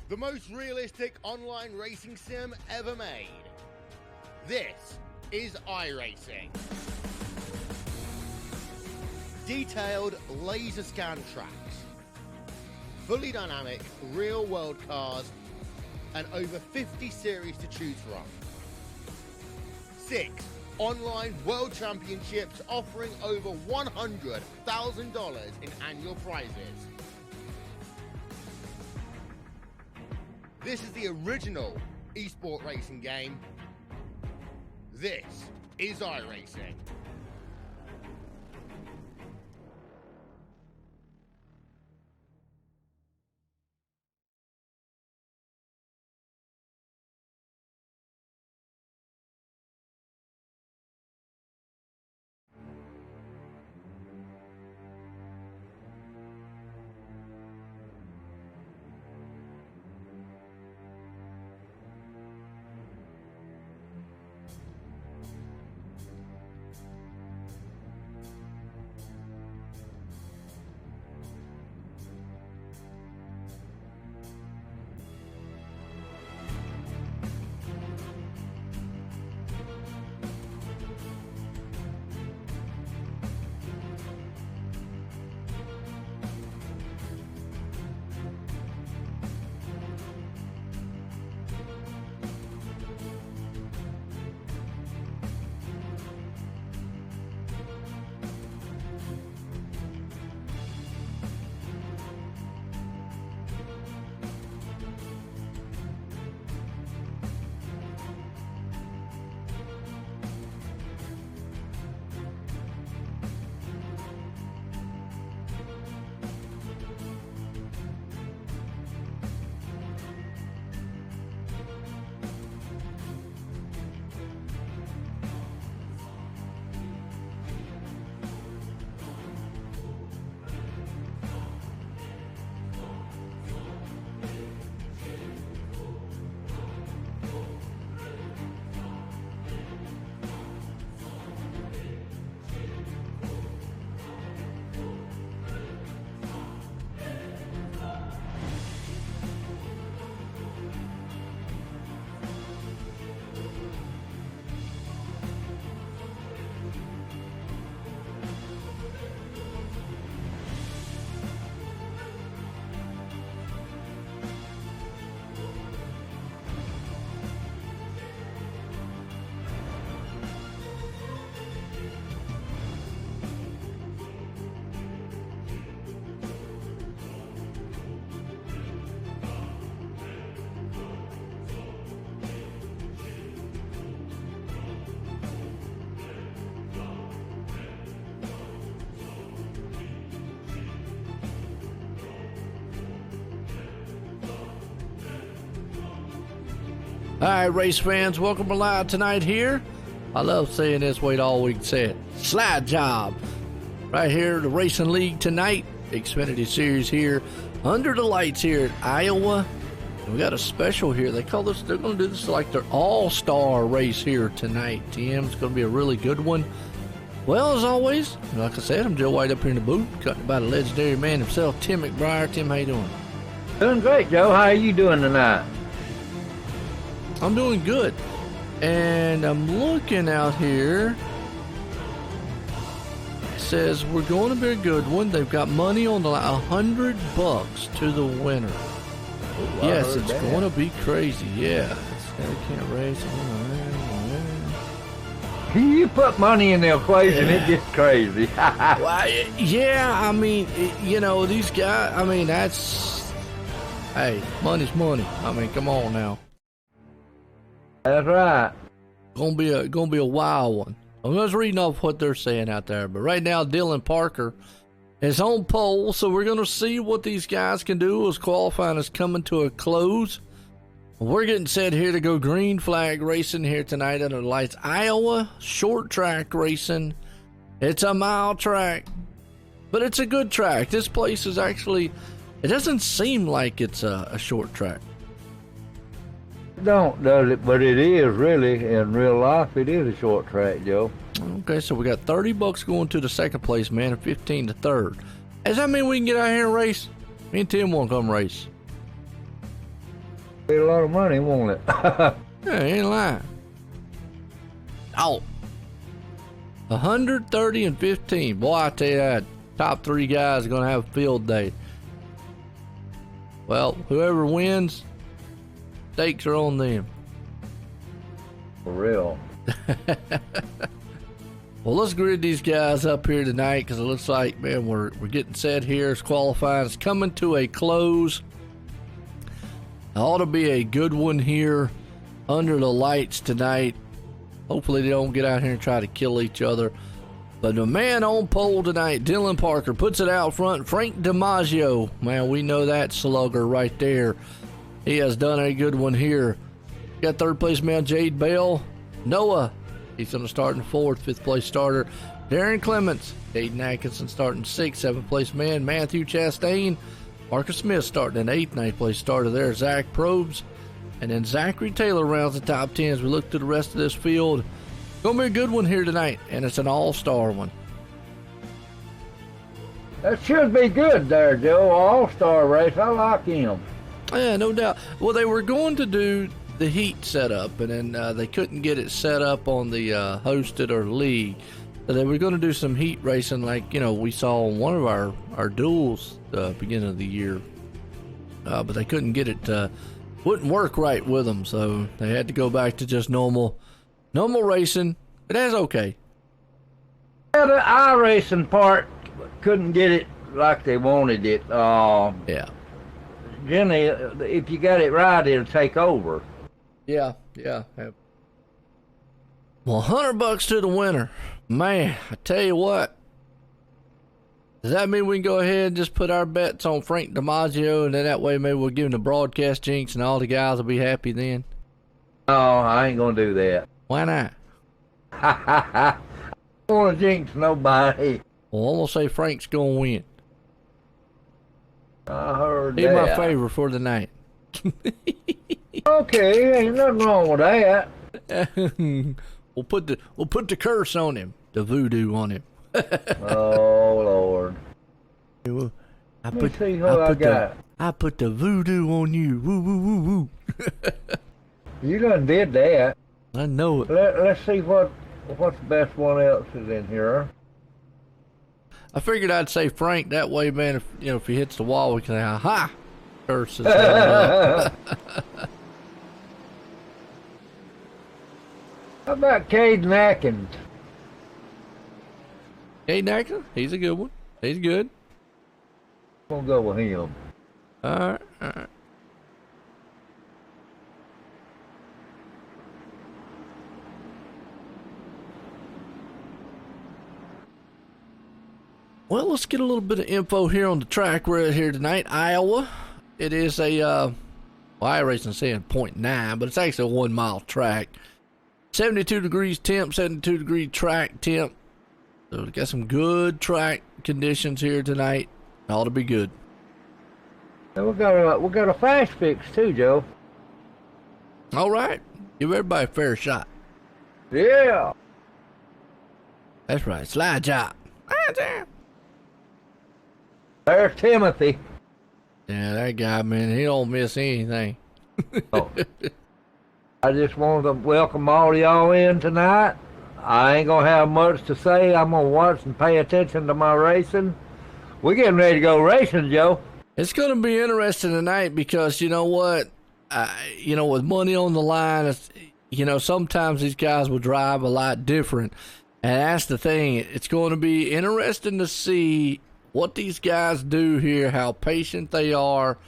the most realistic online racing sim ever made. This is iRacing. Detailed laser scan tracks, fully dynamic real-world cars, and over 50 series to choose from. 6 online world championships offering over $100,000 in annual prizes. This is the original esport racing game. This is iRacing. All right, race fans, welcome alive tonight here. I love saying this, wait all week say it. Slide job. Right here, the Racing League tonight. Xfinity Series here under the lights here at Iowa. And we got a special here. They call this, they're going to do this like their all-star race here tonight. TM, it's going to be a really good one. Well, as always, like I said, I'm Joe White up here in the booth, cutting by the legendary man himself, Tim McBriar. Tim, how you doing? Doing great, Joe. How are you doing tonight? I'm doing good, and I'm looking out here. It says we're going to be a good one. They've got money on the $100 to the winner. Oh, yes, it's going to be crazy. Yeah, they can't race. You put money in the equation, it gets crazy. Well, yeah, I mean, you know, these guys. I mean, that's hey, money's money. I mean, come on now. That's right. Gonna be a wild one. I'm just reading off what they're saying out there, but right now Dylan Parker is on pole, so we're gonna see what these guys can do as qualifying is coming to a close. We're getting set here to go green flag racing here tonight under the lights. Iowa short track racing. It's a mile track, but it's a good track. This place is actually, it doesn't seem like it's a short track. Don't, does it? But it is really, in real life, it is a short track, Joe. Okay, so we got $30 going to the second place man and 15 to third. Does that mean we can get out here and race? Me and Tim want to come race. Be a lot of money, won't it? Yeah, ain't lying. Oh. 130 and 15. Boy, I tell you that, top three guys are going to have a field day. Well, whoever wins, stakes are on them. For real. Well, let's grid these guys up here tonight because it looks like, man, we're getting set here. It's qualifying. It's coming to a close. It ought to be a good one here under the lights tonight. Hopefully they don't get out here and try to kill each other. But the man on pole tonight, Dylan Parker, puts it out front. Frank DiMaggio, man, we know that slugger right there. He has done a good one here. Got third place man Jade Bell. Noah, he's going to start in fourth. Fifth place starter Darren Clements. Caden Atkinson starting sixth. Seventh place man Matthew Chastain. Marcus Smith starting in eighth. Ninth place starter there Zach Probes. And then Zachary Taylor rounds the top 10 as we look through the rest of this field. Gonna be a good one here tonight, and it's an all-star one. That should be good there, Joe. All-star race. I like him. Yeah, no doubt. Well, they were going to do the heat setup, and then they couldn't get it set up on the hosted or league. So they were going to do some heat racing like, you know, we saw on one of our duels beginning of the year. But they couldn't get it, wouldn't work right with them, so they had to go back to just normal racing. But that's okay. Yeah, the iRacing part couldn't get it like they wanted it. Yeah. Generally, if you got it right, it'll take over. Yeah. Well, $100 to the winner. Man, I tell you what. Does that mean we can go ahead and just put our bets on Frank DiMaggio, and then that way maybe we'll give him the broadcast jinx and all the guys will be happy then? No, I ain't gonna do that. Why not? I don't want to jinx nobody. Well, I'm going to say Frank's going to win. I heard He's that. my favorite for the night. Okay, ain't nothing wrong with that. We'll put the curse on him, the voodoo on him. Oh Lord. I Let me see what I got. I put the voodoo on you. Woo woo woo woo. You done did that. I know it. Let's see what's the best one else is in here. I figured I'd say Frank that way, man. If he hits the wall, we can say, "Aha!" Curses. How about Caden Atkins? Hey, Nacker, he's a good one. He's good. I'm gonna go with him. All right. Well, let's get a little bit of info here on the track we're at here tonight. Iowa. It is a, iRacing saying 0.9, but it's actually a 1 mile track. 72 degrees temp, 72 degree track temp. So we got some good track conditions here tonight. Ought to be good. And we got a fast fix too, Joe. All right. Give everybody a fair shot. Yeah. That's right. Slide job. There's Timothy. Yeah, that guy, man, he don't miss anything. Oh. I just wanted to welcome all of y'all in tonight. I ain't gonna have much to say. I'm gonna watch and pay attention to my racing. We're getting ready to go racing, Joe. It's going to be interesting tonight because you know what? With money on the line, sometimes these guys will drive a lot different. And that's the thing. It's going to be interesting to see what these guys do here, how patient they are.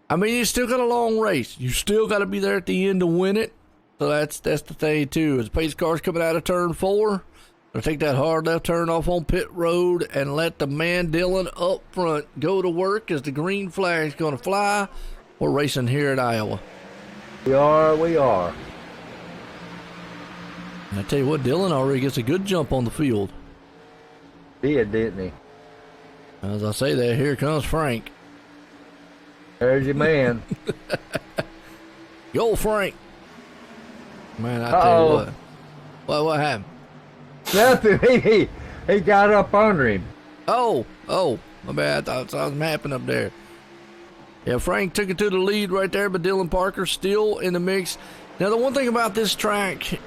I mean, you still got a long race. You still got to be there at the end to win it. So that's the thing, too. As pace cars coming out of turn 4, they'll take that hard left turn off on pit road and let the man Dylan up front go to work as the green flag's going to fly. We're racing here at Iowa. We are. And I tell you what, Dylan already gets a good jump on the field. Didn't he? As I say that, here comes Frank. There's your man. Yo, Frank. Man, I tell you what happened? Nothing. He got up under him. Oh, my bad. I thought something happened up there. Yeah, Frank took it to the lead right there, but Dylan Parker still in the mix. Now, the one thing about this track,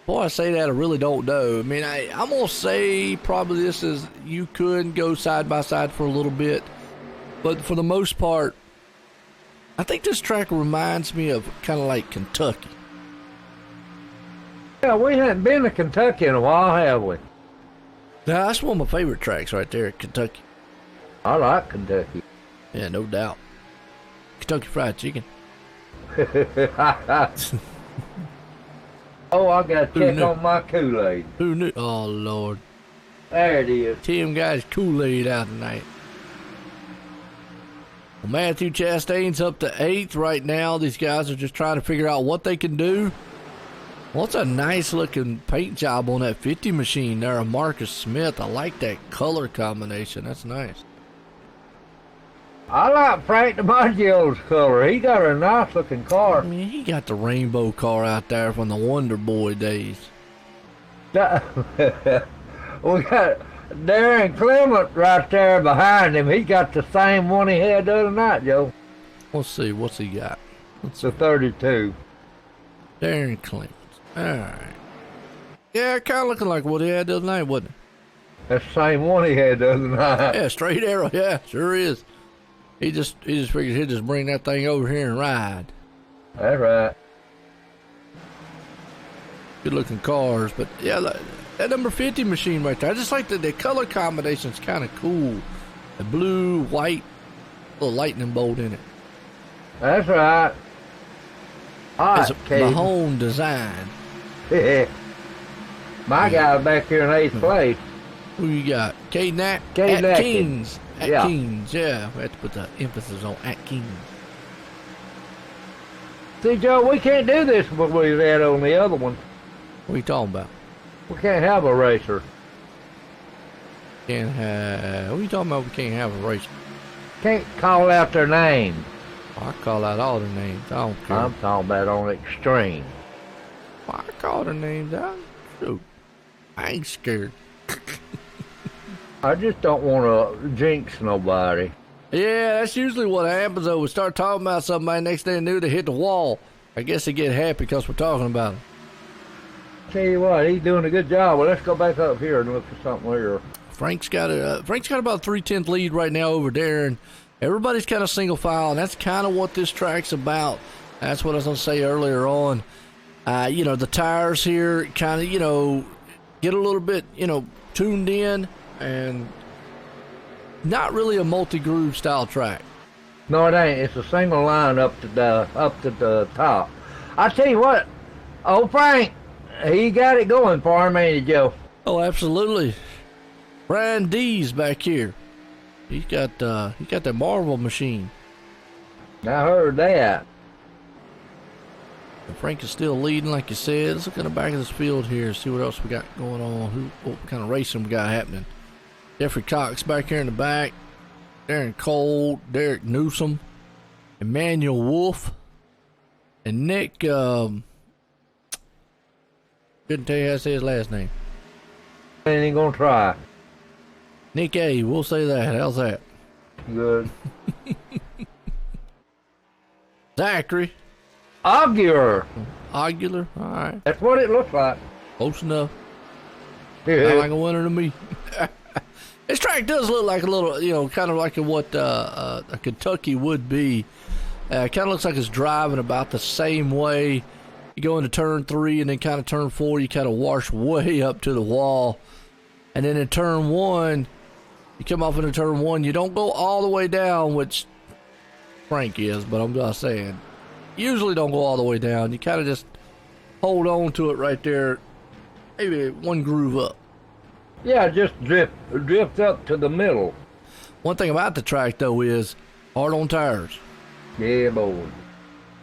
boy, I say that, I really don't know. I mean, I'm going to say probably this is, you could go side by side for a little bit, but for the most part, I think this track reminds me of kind of like Kentucky. Yeah, we haven't been to Kentucky in a while, have we? Now, that's one of my favorite tracks right there, Kentucky. I like Kentucky. Yeah, no doubt. Kentucky Fried Chicken. Oh, I got to check on my Kool-Aid. Who knew? Oh, Lord. There it is. Tim got his Kool-Aid out tonight. Well, Matthew Chastain's up to 8th right now. These guys are just trying to figure out what they can do. Well, it's a nice looking paint job on that 50 machine there of Marcus Smith. I like that color combination. That's nice. I like Frank DiMaggio's color. He got a nice looking car. I mean, he got the rainbow car out there from the Wonder Boy days. We got Darren Clement right there behind him. He got the same one he had the other night, Joe. Let's see. What's he got? It's a 32. Darren Clemens. All right. Yeah, kind of looking like what he had the other night, wasn't it? That's the same one he had the other night. Yeah, straight arrow. Yeah, sure is. He just figured he'd just bring that thing over here and ride. That's right. Good looking cars, but yeah, that number 50 machine right there. I just like the color combination's kind of cool. The blue, white, little lightning bolt in it. That's right. It's a Mahone design. My guy back here in 8th place. Who you got? Caden Atkins. Atkins, yeah. We have to put the emphasis on Atkins. See, Joe, we can't do this what we had on the other one. What are you talking about? We can't have a racer. What are you talking about? We can't have a racer. Can't call out their name. I call out all their names. I don't care. I'm talking about on extreme. I call their names out. Shoot. I ain't scared. I just don't want to jinx nobody. Yeah, that's usually what happens though. We start talking about somebody, next thing they knew, they hit the wall. I guess they get happy because we're talking about him. Tell you what, he's doing a good job. Well, let's go back up here and look for something here. Frank's got about a 3/10 lead right now over there, and everybody's kind of single file, and that's kind of what this track's about. That's what I was going to say earlier on. The tires here kind of, get a little bit, tuned in, and not really a multi-groove style track. No, it ain't. It's a single line up to the top. I tell you what, old Frank, he got it going for him, ain't he, Joe? Oh, absolutely. Brian D's back here. He got that Marvel machine. I heard that. And Frank is still leading, like you said. Let's look in the back of this field here, see what else we got going on. What kind of racing we got happening. Jeffrey Cox back here in the back. Darren Cole, Derek Newsom, Emmanuel Wolf, and Nick. Couldn't tell you how to say his last name. Ain't gonna try. Nick A. We'll say that. How's that? Good. Zachary. Augular. All right. That's what it looks like. Close enough. Yeah. Not like a winner to me. This track does look like a little, kind of like what a Kentucky would be. It kind of looks like it's driving about the same way. You go into turn 3 and then kind of turn 4, you kind of wash way up to the wall. And then in turn 1, you come off into turn 1, you don't go all the way down, which Frank is, but I'm just saying. Usually don't go all the way down. You kind of just hold on to it right there, maybe one groove up. Yeah, just drift up to the middle. One thing about the track, though, is hard on tires. Yeah, boy.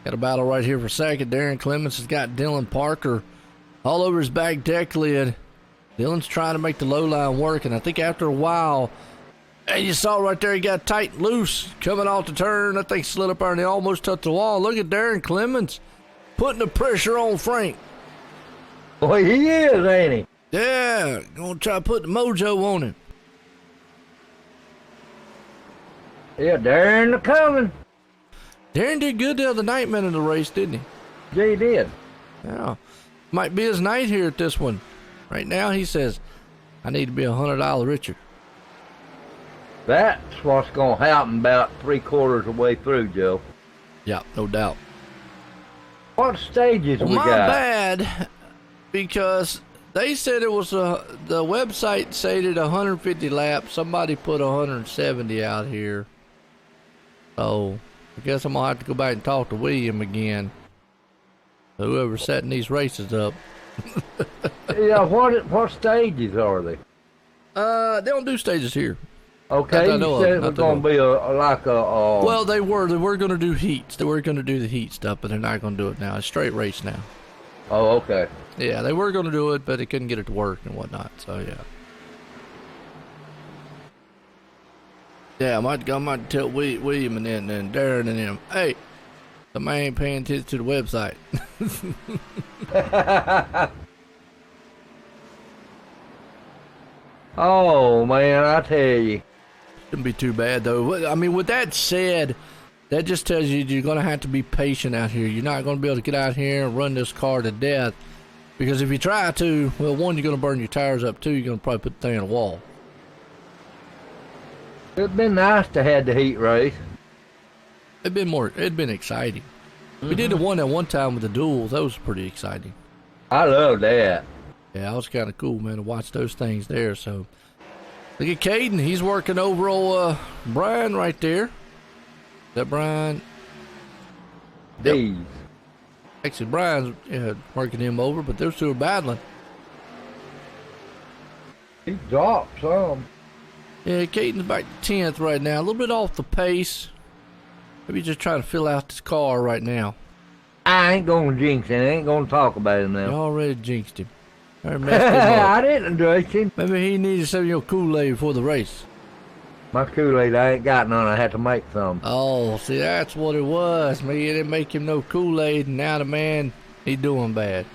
Got a battle right here for second. Darren Clements has got Dylan Parker all over his back deck lid. Dylan's trying to make the low line work, and I think after a while, and you saw right there, he got tight and loose coming off the turn. That thing slid up there, and he almost touched the wall. Look at Darren Clements putting the pressure on Frank. Boy, he is, ain't he? Yeah, gonna try to put the mojo on him. Yeah, Darren coming. Darren did good the other night, man, in the race, didn't he? Yeah, he did. Yeah. Might be his night here at this one. Right now, he says, I need to be $100 richer. That's what's going to happen about 3/4 of the way through, Joe. Yeah, no doubt. What stages we My got? bad, because they said it was the website stated 150 laps. Somebody put 170 out here. So I guess I'm gonna have to go back and talk to William again. Whoever's setting these races up. Yeah, what stages are they? They don't do stages here. Okay, you said it was going to be Well, they were going to do heats. They were going to do the heat stuff, but they're not going to do it now. It's straight race now. Oh, okay. Yeah, they were going to do it, but they couldn't get it to work and whatnot. So yeah. Yeah, I might tell William and then Darren and them, hey, somebody ain't paying attention to the website. Oh, man, I tell you. Shouldn't be too bad, though. I mean, with that said, that just tells you you're going to have to be patient out here. You're not going to be able to get out here and run this car to death. Because if you try to, well, one, you're going to burn your tires up. Two, you're going to probably put the thing in a wall. It'd been nice to have the heat race. It'd been exciting. We did the one at one time with the duels. That was pretty exciting. I love that. Yeah, that was kind of cool, man, to watch those things there. So, look at Caden. He's working over old Brian right there. Is that Brian? These. Yep. Actually, Brian's working him over, but those two are battling. He dropped some. Yeah, Caden's back to 10th right now. A little bit off the pace. Maybe just trying to fill out this car right now. I ain't going to jinx it. I ain't going to talk about it You now. already jinxed him. I messed him up. I didn't jinx him. Maybe he needed some of your Kool-Aid before the race. My Kool-Aid, I ain't got none. I had to make some. Oh, see, that's what it was. Man, you didn't make him no Kool-Aid, and now the man, he doing bad.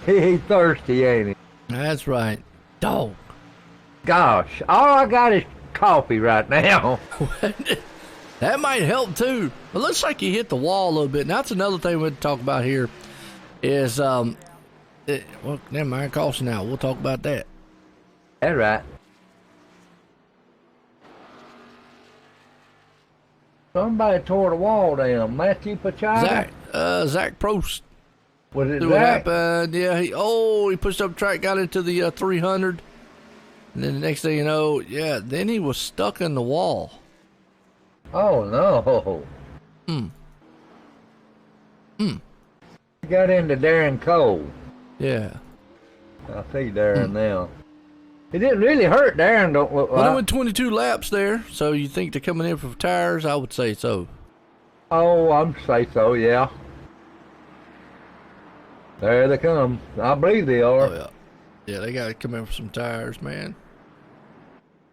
He's thirsty, ain't he? That's right. Dog. Gosh, all I got is coffee right now. That might help, too. It looks like he hit the wall a little bit. Now, that's another thing we'll talk about here is, well, never mind, caution now. We'll talk about that. That's right. Somebody tore the wall down. Matthew Pachada? Zach Prost. Was it See Zach? what happened? Yeah, he pushed up track, got into the 300. And then the next thing you know, yeah, then he was stuck in the wall. Oh, no. He got into Darren Cole. Yeah. I see Darren now. It didn't really hurt Darren, don't look Well, like. they went 22 laps there, so you think they're coming in for tires? I would say so. Oh, I'm say so, yeah. There they come. I believe they are. Oh, yeah. Yeah, they got to come in for some tires, man.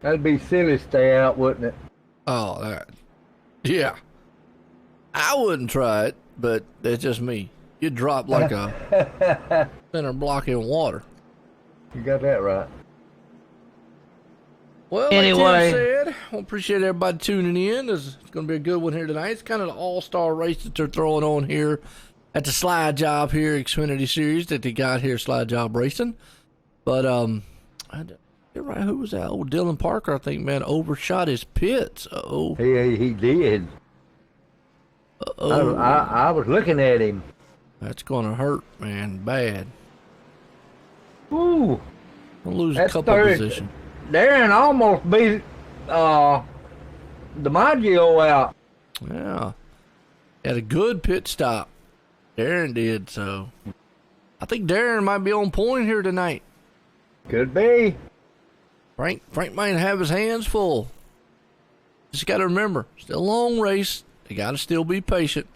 That'd be silly to stay out, wouldn't it? Oh, that. Yeah. I wouldn't try it, but that's just me. You'd drop like a center block in water. You got that right. Well, Anyway. like Tim said, I appreciate everybody tuning in. It's going to be a good one here tonight. It's kind of the all-star race that they're throwing on here at the Slide Job here, Xfinity Series that they got here, Slide Job Racing. But, you're right, who was that? Old Dylan Parker, I think, man, overshot his pits. Uh-oh. He did. Uh-oh. I was looking at him. That's going to hurt, man, bad. Ooh. Gonna lose a That's couple third. positions. Darren almost beat DiMaggio out. Yeah. Had a good pit stop. Darren did, so. I think Darren might be on point here tonight. Could be. Frank might have his hands full. Just got to remember, still a long race. You got to still be patient.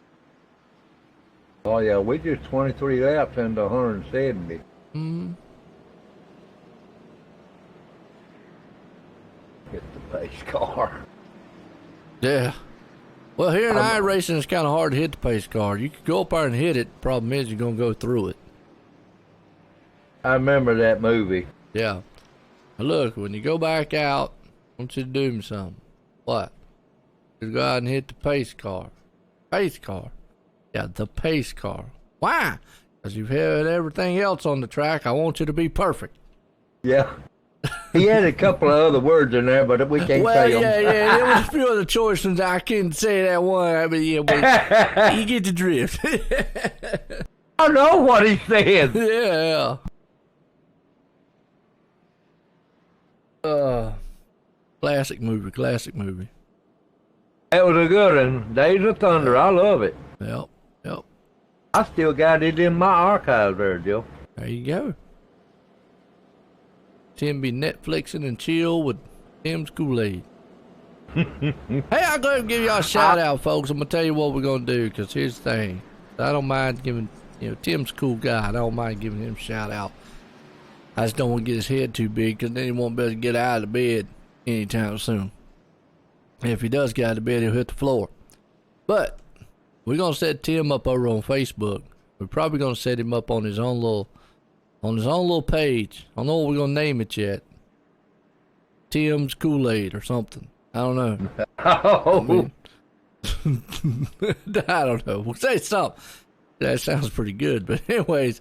Oh, yeah, we just 23 laps into 170. Mm-hmm. Get the pace car. Yeah. Well, here in iRacing, it's kind of hard to hit the pace car. You could go up there and hit it. Problem is, you're going to go through it. I remember that movie. Yeah. Now look, when you go back out, I want you to do me something. What? Just go out and hit the pace car. Pace car. Yeah, the pace car. Why? Because you've had everything else on the track. I want you to be perfect. Yeah. He had a couple of other words in there, but we can't say them. Yeah. There was a few other choices. I couldn't say that one. I mean, yeah, but you get the drift. I know what he said. Yeah. Classic movie. That was a good one. Days of Thunder. I love it. Yep. I still got it in my archive there, Joe. There you go. Tim be Netflixing and chill with Tim's Kool-Aid. Hey, I'll go ahead and give y'all a shout out, folks. I'm going to tell you what we're going to do, because here's the thing. I don't mind giving, Tim's a cool guy. I don't mind giving him a shout out. I just don't want to get his head too big, because then he won't be able to get out of the bed anytime soon. And if he does get out of bed, he'll hit the floor. But we're going to set Tim up over on Facebook. We're probably going to set him up on his own little page. I don't know what we're going to name it yet. Tim's Kool-Aid or something. I don't know. Oh. I don't know. We'll say something. That sounds pretty good. But anyways,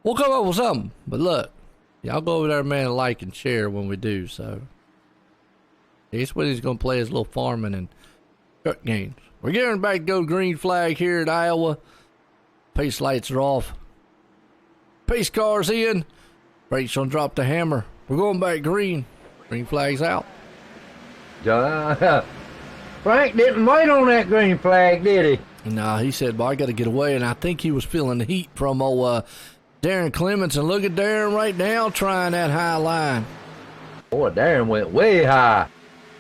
we'll come up with something. But look, y'all go over there, man, and like and share when we do. So he's when he's going to play his little farming and truck games. We're getting back to go green flag here at Iowa. Pace lights are off. Pace car's in. Brakes gonna drop the hammer. We're going back green. Green flag's out. Frank didn't wait on that green flag, did he? Nah, he said, "Well, I got to get away," and I think he was feeling the heat from Darren Clements. And look at Darren right now trying that high line. Boy, Darren went way high.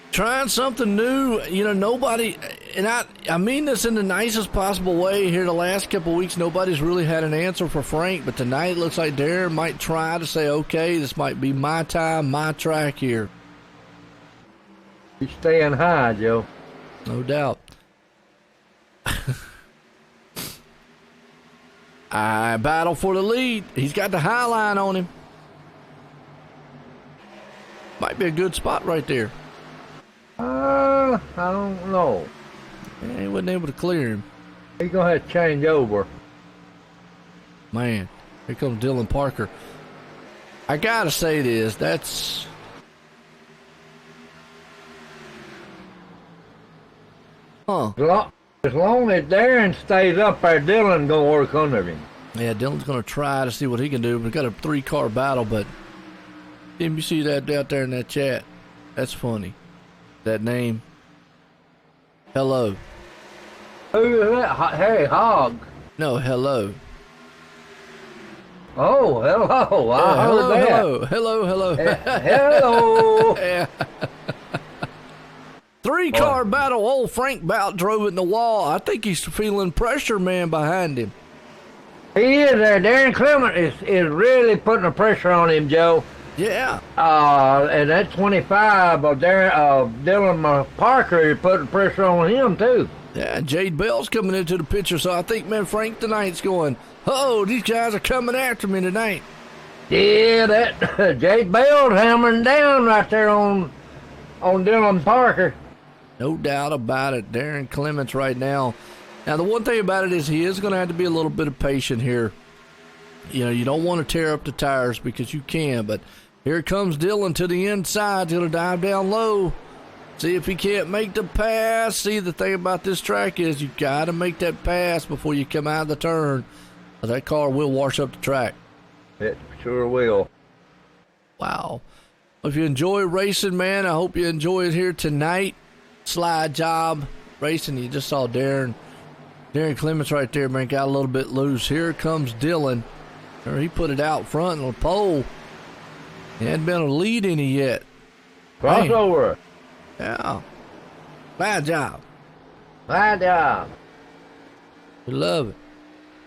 Trying something new. Nobody, and I mean this in the nicest possible way here the last couple of weeks, nobody's really had an answer for Frank, but tonight it looks like Darren might try to say, okay, this might be my time, my track here. He's staying high, Joe. No doubt. I battle for the lead. He's got the high line on him. Might be a good spot right there. I don't know. Yeah, he wasn't able to clear him. He's going to have to change over. Man, here comes Dylan Parker. I got to say this. That's... Huh. As long as Darren stays up there, Dylan going to work under him. Yeah, Dylan's going to try to see what he can do. We've got a 3-car battle, but... Didn't you see that out there in that chat? That's funny. That name. Hello. Who is that? Harry Hogg. No, hello. Oh, hello. I heard that. Hello. Hello. Yeah. 3-car battle. Old Frank Bout drove it in the wall. I think he's feeling pressure, man, behind him. He is there. Darren Clement is really putting the pressure on him, Joe. Yeah. And that 25 of Dylan Parker is putting pressure on him, too. Yeah, Jade Bell's coming into the picture, so I think, man, Frank tonight's going, oh, these guys are coming after me tonight. Yeah, that Jade Bell's hammering down right there on Dylan Parker. No doubt about it. Darren Clements right now. Now, the one thing about it is he is going to have to be a little bit of patient here. You don't want to tear up the tires because you can, but here comes Dylan to the inside. He's going to dive down low. See if he can't make the pass. See, the thing about this track is you got to make that pass before you come out of the turn. That car will wash up the track. It sure will. Wow. If you enjoy racing, man, I hope you enjoy it here tonight. Slide Jawb Racing. You just saw Darren Clements right there, man, got a little bit loose. Here comes Dylan. He put it out front on the pole. He hadn't been a lead any yet. Crossover. Yeah. Bad job. Bad job. We love it.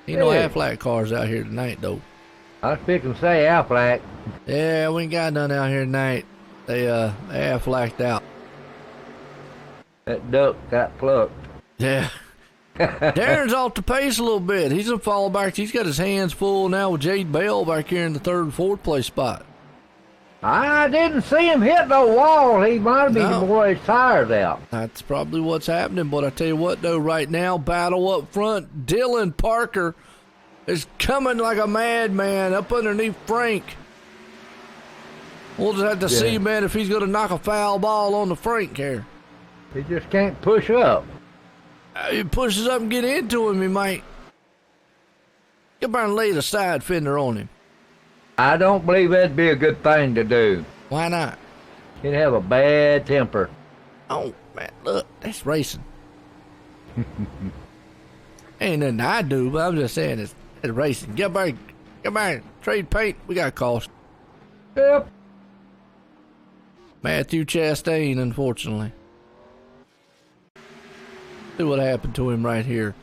Ain't no Aflac cars out here tonight, though. I was fixing to say Aflac. Yeah, we ain't got none out here tonight. They Aflac'd out. That duck got plucked. Yeah. Darren's off the pace a little bit. He's going to fall back. He's got his hands full now with Jade Bell back here in the 3rd and 4th place spot. I didn't see him hit no wall. He might have been wore his tires out. That's probably what's happening. But I tell you what, though, right now, battle up front. Dylan Parker is coming like a madman up underneath Frank. We'll just have to see, man, if he's going to knock a foul ball on the Frank here. He just can't push up. He pushes up and get into him, he might. Get by and lay the side fender on him. I don't believe that'd be a good thing to do. Why not? He'd have a bad temper. Oh, man, look, that's racing. Ain't nothing I do, but I'm just saying it's racing. Get back, trade paint, we got cost. Yep. Matthew Chastain, unfortunately. See what happened to him right here.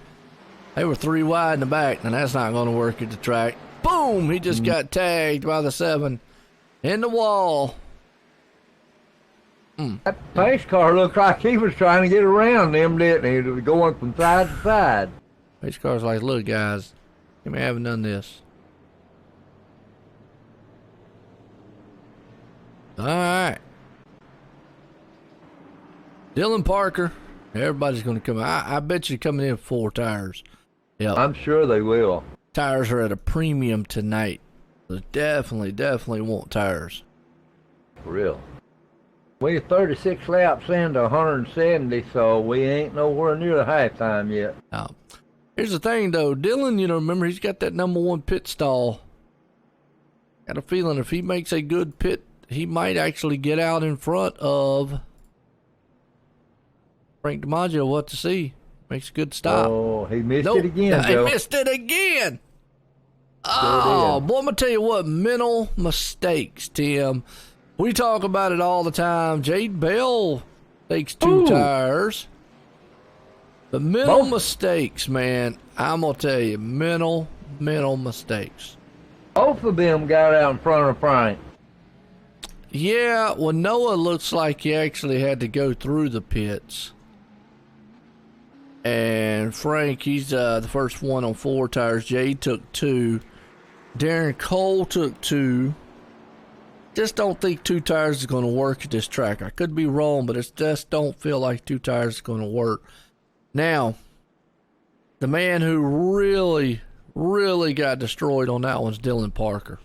They were 3 wide in the back, and that's not going to work at the track. Boom! He just got tagged by the 7 in the wall. That pace car looked like he was trying to get around them, didn't he? He was going from side to side. Pace car's like, look, guys, you may haven't done this. All right. Dylan Parker. Everybody's going to come. I bet you coming in 4 tires. Yeah, I'm sure they will. Tires are at a premium tonight. So definitely want tires. For real. We're 36 laps into 170, so we ain't nowhere near the halftime yet. Now, here's the thing, though. Dylan, remember, he's got that number 1 pit stall. Got a feeling if he makes a good pit, he might actually get out in front of Frank DiMaggio. What to see? Makes a good stop. Oh, he missed it again, Joe. He missed it again. Oh, boy, I'm going to tell you what. Mental mistakes, Tim. We talk about it all the time. Jade Bell takes 2 tires. The mental mistakes, man. I'm going to tell you, mental mistakes. Both of them got out in front of Frank. Yeah, well, Noah looks like he actually had to go through the pits. And Frank, he's the first one on 4 tires. Jade took 2. Darren Cole took 2. Just don't think 2 tires is going to work at this track. I could be wrong, but it just don't feel like 2 tires is going to work. Now, the man who really got destroyed on that one's Dylan Parker.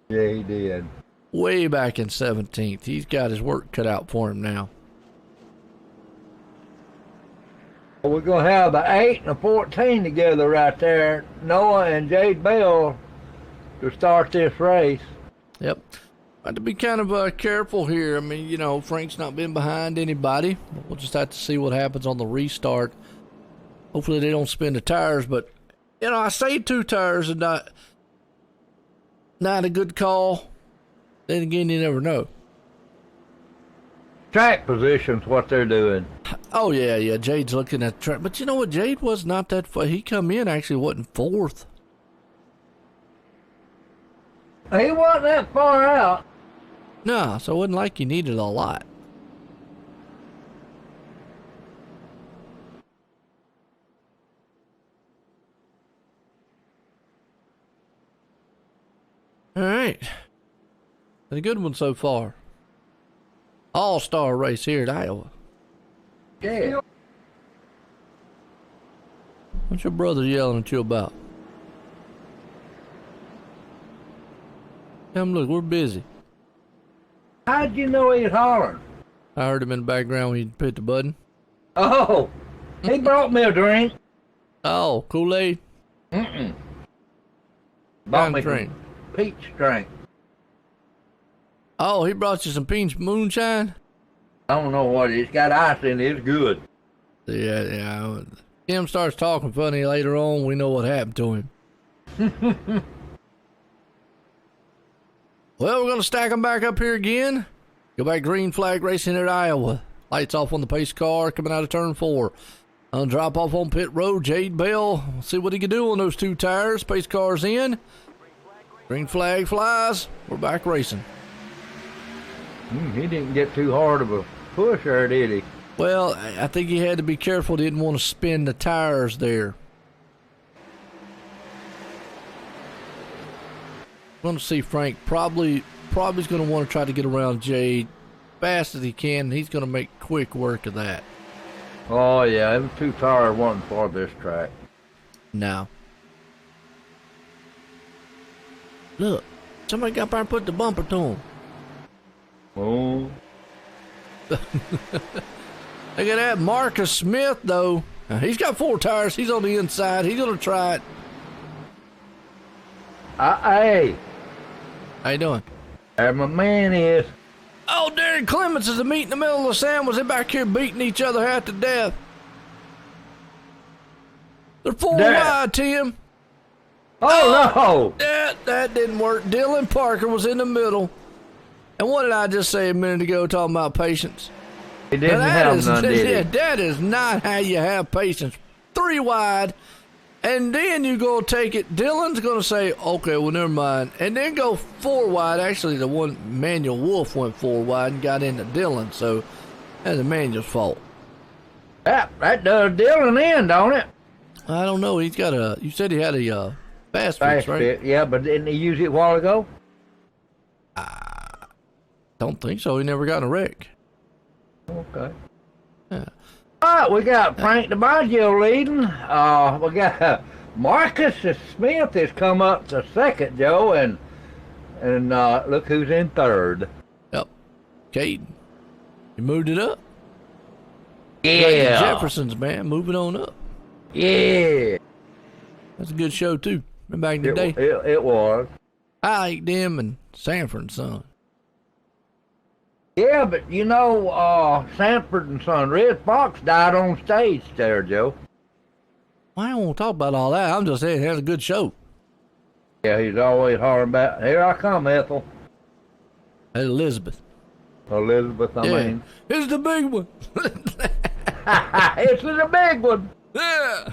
Yeah, he did. Way back in 17th. He's got his work cut out for him now. We're going to have the 8 and the 14 together right there. Noah and Jade Bell to start this race. Yep. Have to be kind of careful here. I mean, Frank's not been behind anybody. We'll just have to see what happens on the restart. Hopefully they don't spin the tires, but, I say 2 tires is not a good call. Then again, you never know. Track position's what they're doing. Oh, yeah. Jade's looking at the track. But you know what? Jade was not that far. He come in, actually wasn't 4th. He wasn't that far out. No, so it wasn't like he needed a lot. All right. Been a good one so far. All-star race here at Iowa. Yeah. What's your brother yelling at you about? Tell him, look, we're busy. How'd you know he was hollering? I heard him in the background when he hit the button. Oh, he brought me a drink. Oh, Kool-Aid? Bought me drink. Peach drink. Oh, he brought you some peach moonshine? I don't know what it is. It's got ice in it. It's good. Yeah. Tim starts talking funny later on. We know what happened to him. Well, we're going to stack them back up here again. Go back green flag racing at Iowa. Lights off on the pace car coming out of turn 4. On drop off on pit road, Jade Bell. See what he can do on those 2 tires. Pace car's in. Green flag flies. We're back racing. He didn't get too hard of a push there, did he? Well, I think he had to be careful. Didn't want to spin the tires there. I'm going to see Frank probably probably is going to want to try to get around Jade fast as he can. He's going to make quick work of that. Oh, yeah, them two tires wasn't for this track. No. Look, somebody got by and put the bumper to him. Oh. Look at that. Marcus Smith, though. Now, he's got 4 tires. He's on the inside. He's going to try it. Hey. How you doing? There my man is. Oh, Darren Clements is a meet in the middle of the sandwich. They're back here beating each other half to death. They're 4 wide, Tim. Oh, no. That didn't work. Dylan Parker was in the middle. And what did I just say a minute ago talking about patience? He didn't have none, did he? That is not how you have patience. 3 wide. And then you go take it. Dylan's going to say, okay, well, never mind. And then go 4 wide. Actually, the one, Manuel Wolf, went 4 wide and got into Dylan. So that's Emmanuel's fault. That does Dylan in, don't it? I don't know. He's got a, you said he had a fast fix, right? Fit, yeah, but didn't he use it a while ago? Don't think so. He never got in a wreck. Okay. Yeah. All right, we got Frank DiMaggio leading. We got Marcus Smith has come up to second, Joe, and look who's in third. Yep. Caden. He moved it up. Yeah. Jefferson's, man, moving on up. Yeah. That's a good show, too. Remember back in the day? It was. I like them and Sanford and Son. Yeah, but you know, Sanford and Son, Red Fox died on stage there, Joe. I don't want to talk about all that. I'm just saying it was a good show. Yeah, he's always hollering about, here I come, Ethel. Hey, Elizabeth. Elizabeth, I mean. It's the big one. It's the big one. Yeah.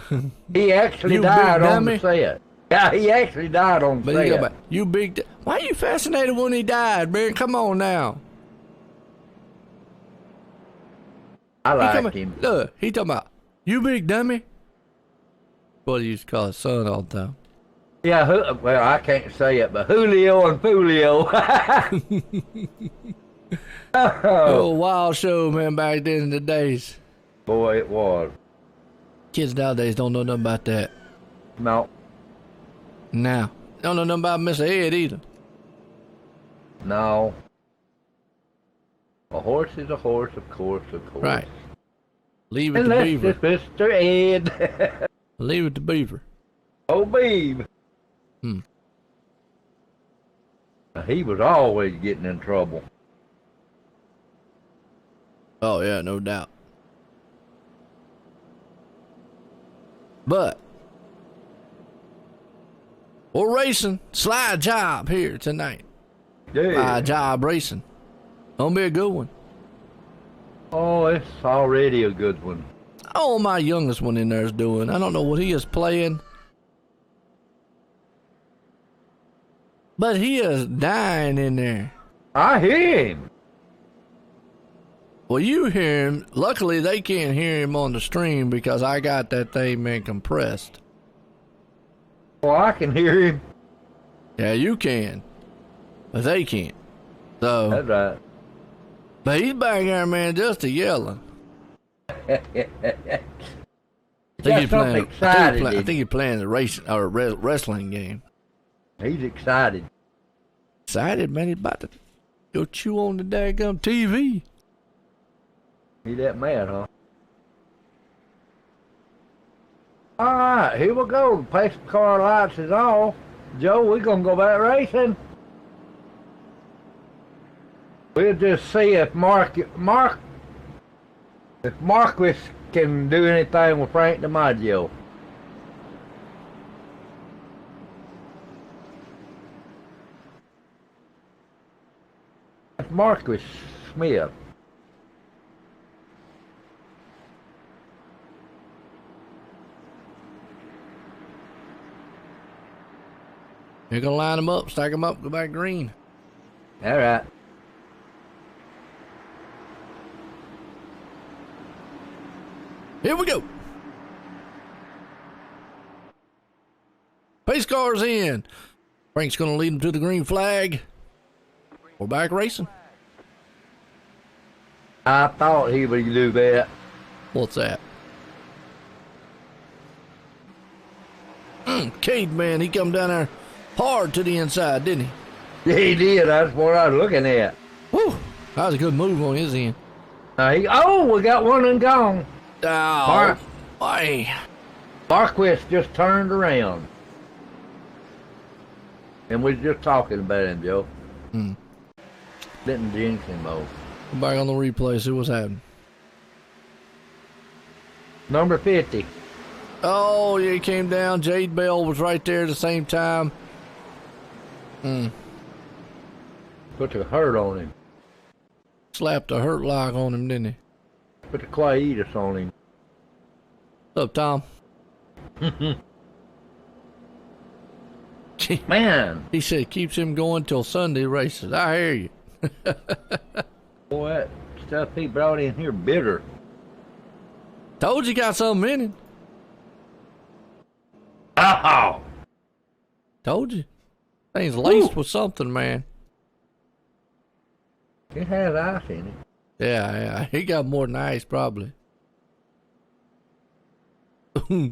He actually died on the set. Yeah, he actually died on the set. You big... Why are you fascinated when he died, man? Come on now. I like him. Look, he talking about, you big dummy. What he used to call his son all the time. Yeah, well, I can't say it, but Julio and Fulio. Oh, wild show, man, back then in the days. Boy, it was. Kids nowadays don't know nothing about that. No. Now, don't know nothing about Mr. Ed either. No. A horse is a horse, of course, of course. Right. Leave it to Beaver. Unless it's Mr. Ed. Leave it to Beaver. Oh, Beav. He was always getting in trouble. Oh, yeah, no doubt. But we're racing Slide Job here tonight. Yeah. Jawb Racing. Gonna be a good one. Oh, it's already a good one. Oh, my youngest one in there is doing. I don't know what he is playing. But he is dying in there. I hear him. Well, you hear him. Luckily, they can't hear him on the stream because I got that thing, man, compressed. Well, I can hear him. Yeah, you can. But they can't. So. That's right. But he's back there, man, just a yelling. I think he's playing the racing or wrestling game. He's excited. Excited, man. He's about to go chew on the daggum TV. He that mad, huh? All right, here we go. The pace car lights is off. Joe, we're gonna go back racing. We'll just see if Marquis can do anything with Frank DiMaggio. That's Marquis Smith. You're gonna line them up, stack them up, go back green. All right. Here we go. Pace car's in. Frank's gonna lead him to the green flag. We're back racing. I thought he would do that. What's that? Cade, man, he come down there hard to the inside, didn't he? He did. That's what I was looking at. Whew. That was a good move on his end. We got one and gone. Oh, boy. Barquist just turned around. And we was just talking about him, Joe. Didn't jinx him, though. Back on the replay, see what's happening. Number 50. Oh, yeah, he came down. Jade Bell was right there at the same time. Put the hurt on him. Slapped a hurt lock on him, didn't he? Put the Claitus on him. What's up, Tom? Man. He said keeps him going till Sunday races. I hear you. Boy, that stuff he brought in here bitter. Told you got something in it. Oh! Told you. Thing's laced with something, man. It has ice in it. Yeah, he got more than ice, probably. Well,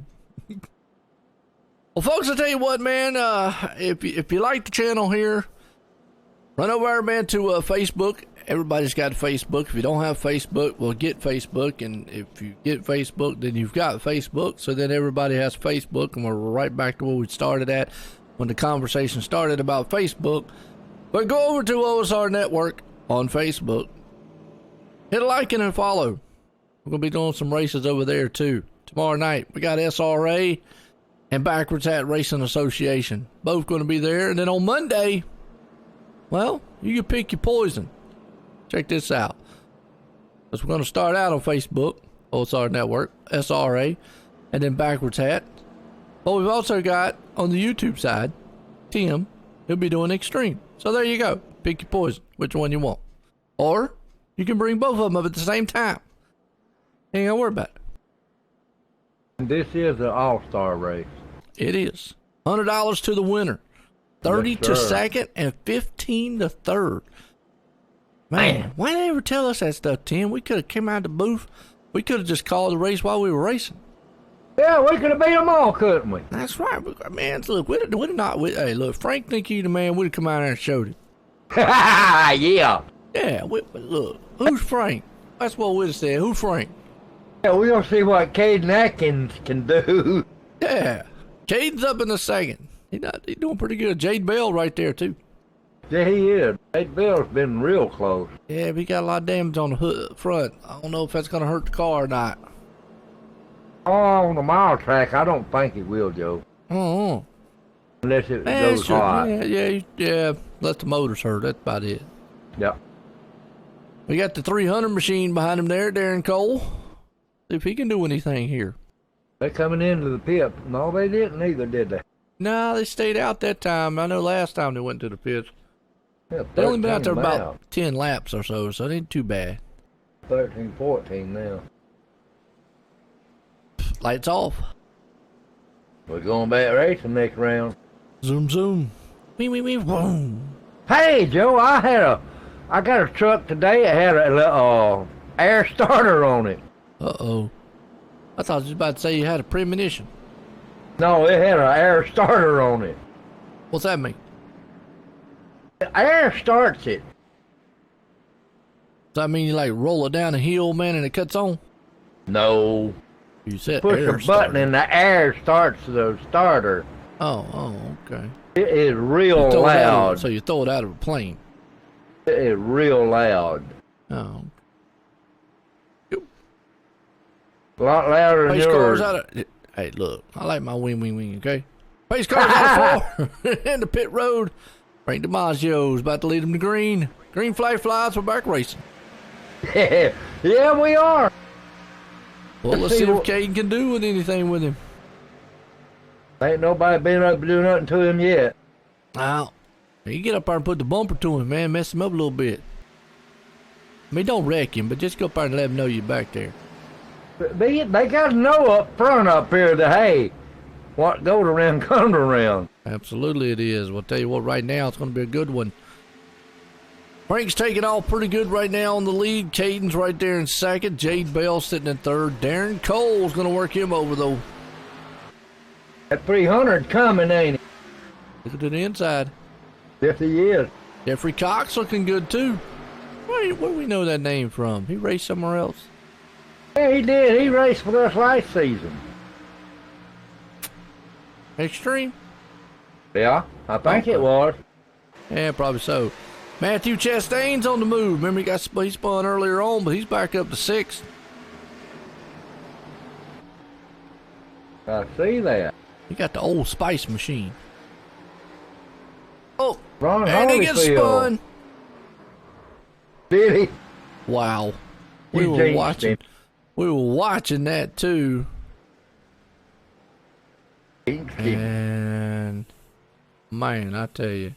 folks, I tell you what, man. If you like the channel here, run over there, man, to Facebook. Everybody's got Facebook. If you don't have Facebook, well, get Facebook. And if you get Facebook, then you've got Facebook. So then everybody has Facebook, and we're right back to where we started at when the conversation started about Facebook. But go over to OSRNetwork on Facebook. Hit a like and a follow. We're going to be doing some races over there, too. Tomorrow night, we got SRA and Backwards Hat Racing Association. Both going to be there. And then on Monday, well, you can pick your poison. Check this out. Because we're going to start out on Facebook, OSRNetwork, SRA, and then Backwards Hat. But we've also got, on the YouTube side, Tim, he'll be doing Extreme. So there you go. Pick your poison, which one you want. Or you can bring both of them up at the same time. Ain't got to worry about it. This is an all-star race. It is. $100 to the winner. 30 Yes, to sir. second and 15 to third. Man, why didn't they ever tell us that stuff, Tim? We could have came out of the booth. We could have just called the race while we were racing. Yeah, we could have beat them all, couldn't we? That's right. Man, look, we'd not. Hey, look, Frank think you the man. We'd have come out there and showed it. Yeah. Yeah, look, who's Frank? That's what we'd have said. Who's Frank? Yeah, we're going to see what Caden Atkins can do. Yeah. Caden's up in the second. He's doing pretty good. Jade Bell right there, too. Yeah, he is. That Bill's been real close. Yeah, we got a lot of damage on the front. I don't know if that's going to hurt the car or not. Oh, on the mile track, I don't think it will, Joe. Oh, Unless it man, goes hot. yeah. Let the motors hurt. That's about it. Yeah. We got the 300 machine behind him there, Darren Cole. See if he can do anything here. They're coming into the pit. No, they didn't either, did they? No, they stayed out that time. I know last time they went to the pits. Yeah, They only been out there 13 about now. 10 laps or so, so it ain't too bad. 13, 14 now. Lights off. We're going back racing next round. Zoom, zoom. Wee, wee, wee, boom. Hey, Joe, I got a truck today that had a air starter on it. Uh-oh. I thought you was about to say you had a premonition. No, it had an air starter on it. What's that mean? The air starts it. Does that mean you like roll it down a hill, man, and it cuts on? No. You said Push air a button starter. and the air starts the starter. Oh, okay. It is real You throw it out of- loud. so you throw it out of a plane. It is real loud. Oh. A lot louder than Pace yours. cars out of... Hey, look. I like my wing, okay? Pace cars out of 4 in the pit road. Frank DiMaggio's about to lead them to green. Green flag flies. We're back racing. Yeah, we are. Well, let's see if Caden can do with anything with him. Ain't nobody been up to do nothing to him yet. Now, you get up there and put the bumper to him, man. Mess him up a little bit. I mean, don't wreck him, but just go up there and let him know you're back there. They got to know up front up here that, hey, what goes around comes around. Absolutely it is. Well, I'll tell you what, right now it's going to be a good one. Frank's taking off pretty good right now on the lead. Caden's right there in second. Jade Bell sitting in third. Darren Cole's going to work him over, though. That 300 coming, ain't he? Look to the inside. Yes, he is. Jeffrey Cox looking good, too. Where do we know that name from? He raced somewhere else? Yeah, he did. He raced with us last season. Extreme? Yeah, I think it was. Yeah, probably so. Matthew Chastain's on the move. Remember, he spun earlier on, but he's back up to sixth. I see that. He got the old Spice machine. Oh, Ron and he gets spun. Did he? Wow. He We were changed watching that too. him. And man, I tell you.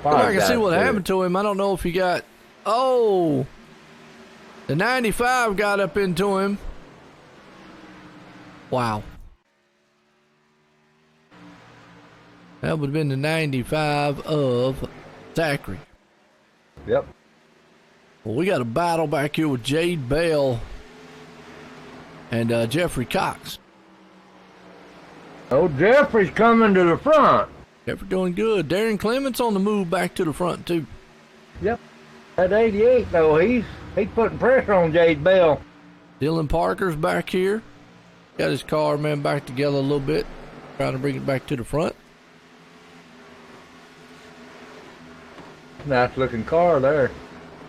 Well, I can see what happened to him. I don't know if he got. Oh, the 95 got up into him. Wow. That would have been the 95 of Zachary. Yep. Well, we got a battle back here with Jade Bell and Jeffrey Cox. Oh, Jeffrey's coming to the front. Jeffrey doing good. Darren Clements on the move back to the front, too. Yep. That 88, though, he's putting pressure on Jade Bell. Dylan Parker's back here. Got his car, man, back together a little bit. Trying to bring it back to the front. Nice looking car there.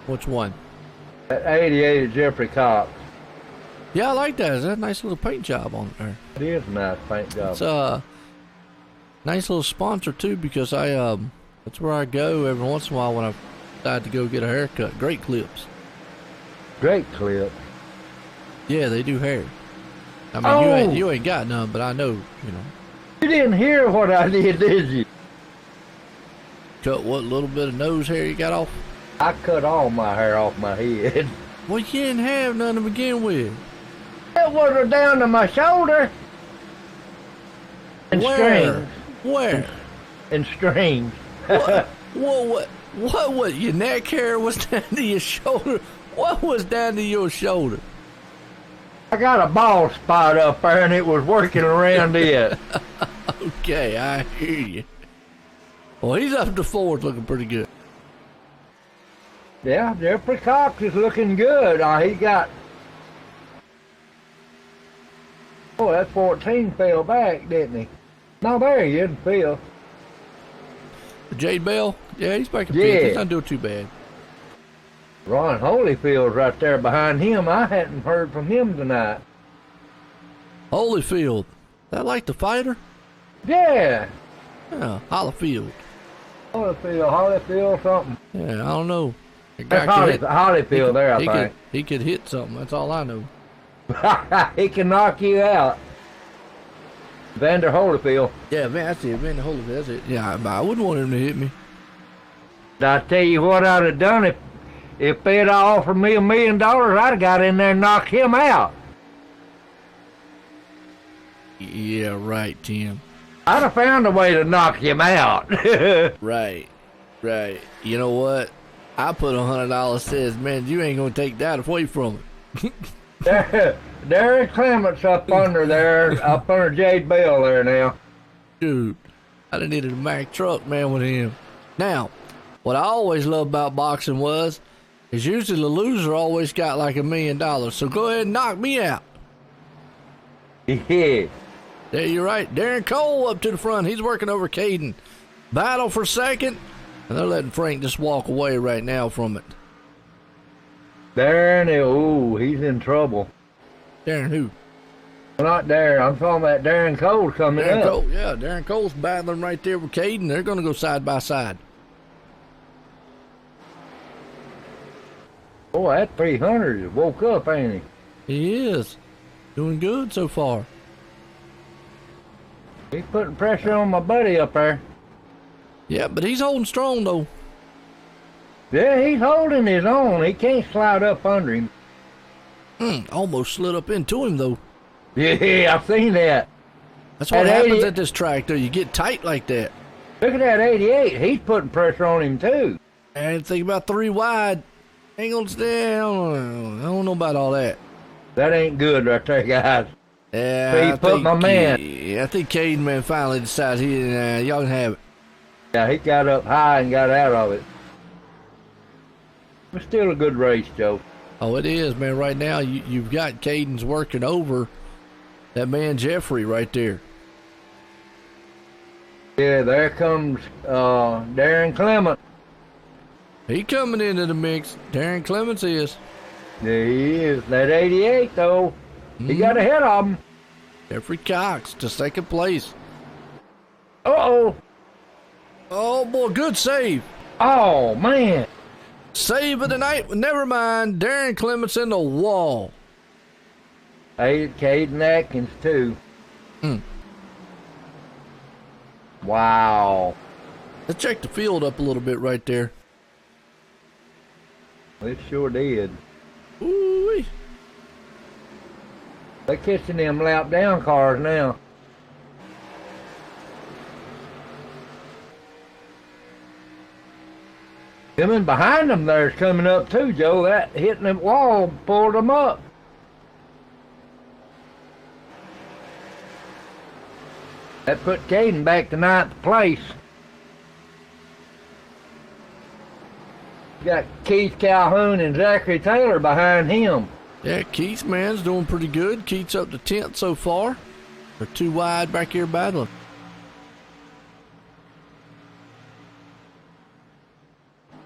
Which one? That 88 is Jeffrey Cox. Yeah, I like that. Is that a nice little paint job on it there? It is a nice paint job. It's a nice little sponsor, too, because that's where I go every once in a while when I decide to go get a haircut. Great Clips. Great clip. Yeah, they do hair. I mean, you ain't got none, but I know, you know. You didn't hear what I did you? Cut what little bit of nose hair you got off? I cut all my hair off my head. Well, you didn't have none to begin with. It was down to my shoulder. And strings. Where? And strings. What? Your neck hair was down to your shoulder? What was down to your shoulder? I got a bald spot up there and it was working around it. Okay, I hear you. Well, he's up to fourth, looking pretty good. Yeah, Jeffrey Cox is looking good. He got... Oh, that 14 fell back, didn't he? No, there he is, Phil. Jade Bell? Yeah, he's back in Yeah. fifth. He's not doing too bad. Ron Holyfield's right there behind him. I hadn't heard from him tonight. Holyfield. That like the fighter? Yeah. Yeah, Holyfield. Holyfield something. Yeah, I don't know. The That's guy could hit- Holyfield there, I think. He could hit something. That's all I know. He can knock you out. Vander Holyfield. Yeah, man, that's it. Man, Holyfield, that's it. Yeah, I wouldn't want him to hit me. I tell you what I'd have done if they'd offered me $1 million, I'd have got in there and knocked him out. Yeah, right, Tim. I'd have found a way to knock him out. Right. You know what? I put $100 says, man, you ain't gonna take that away from it. Derek Clements up under Jade Bell there now. Dude, I done needed a Mack truck, man, with him. Now, what I always loved about boxing is usually the loser always got like $1 million. So go ahead and knock me out. Yeah. Yeah, you're right. Darren Cole up to the front. He's working over Caden. Battle for second. And they're letting Frank just walk away right now from it. Darren, he's in trouble. Darren who? Not Darren. I'm talking about Darren Cole coming Darren up. Cole. Yeah, Darren Cole's battling right there with Caden. They're going to go side by side. Boy, that 300 has woke up, ain't he? He is. Doing good so far. He's putting pressure on my buddy up there. Yeah, but he's holding strong, though. Yeah, he's holding his own. He can't slide up under him. Almost slid up into him, though. Yeah, I've seen that. That's what At happens 80 at this track, though. You get tight like that. Look at that 88. He's putting pressure on him, too. And think about 3 wide. Angles down. I don't know about all that. That ain't good right there, guys. Yeah, He put my man. I think Caden man finally decided y'all can have it. Yeah, he got up high and got out of it. It's still a good race, Joe. Oh, it is, man. Right now, you've got Caden's working over that man Jeffrey right there. Yeah, there comes Darren Clement. He coming into the mix. Darren Clements is. There he is. That 88, though. He got ahead of him. Jeffrey Cox to second place. Uh-oh. Oh, boy, good save. Oh, man. Save of the night. Never mind. Darren Clements in the wall. Hey, Caden Atkins, too. Wow. Let's check the field up a little bit right there. It sure did. Ooh-wee. They're catching them lap down cars now. Them in behind them there's coming up too, Joe. That hitting the wall pulled them up. That put Caden back to 9th place. Got Keith Calhoun and Zachary Taylor behind him. Yeah, Keith, man's doing pretty good. Keith's up to 10th so far. They're 2 wide back here battling.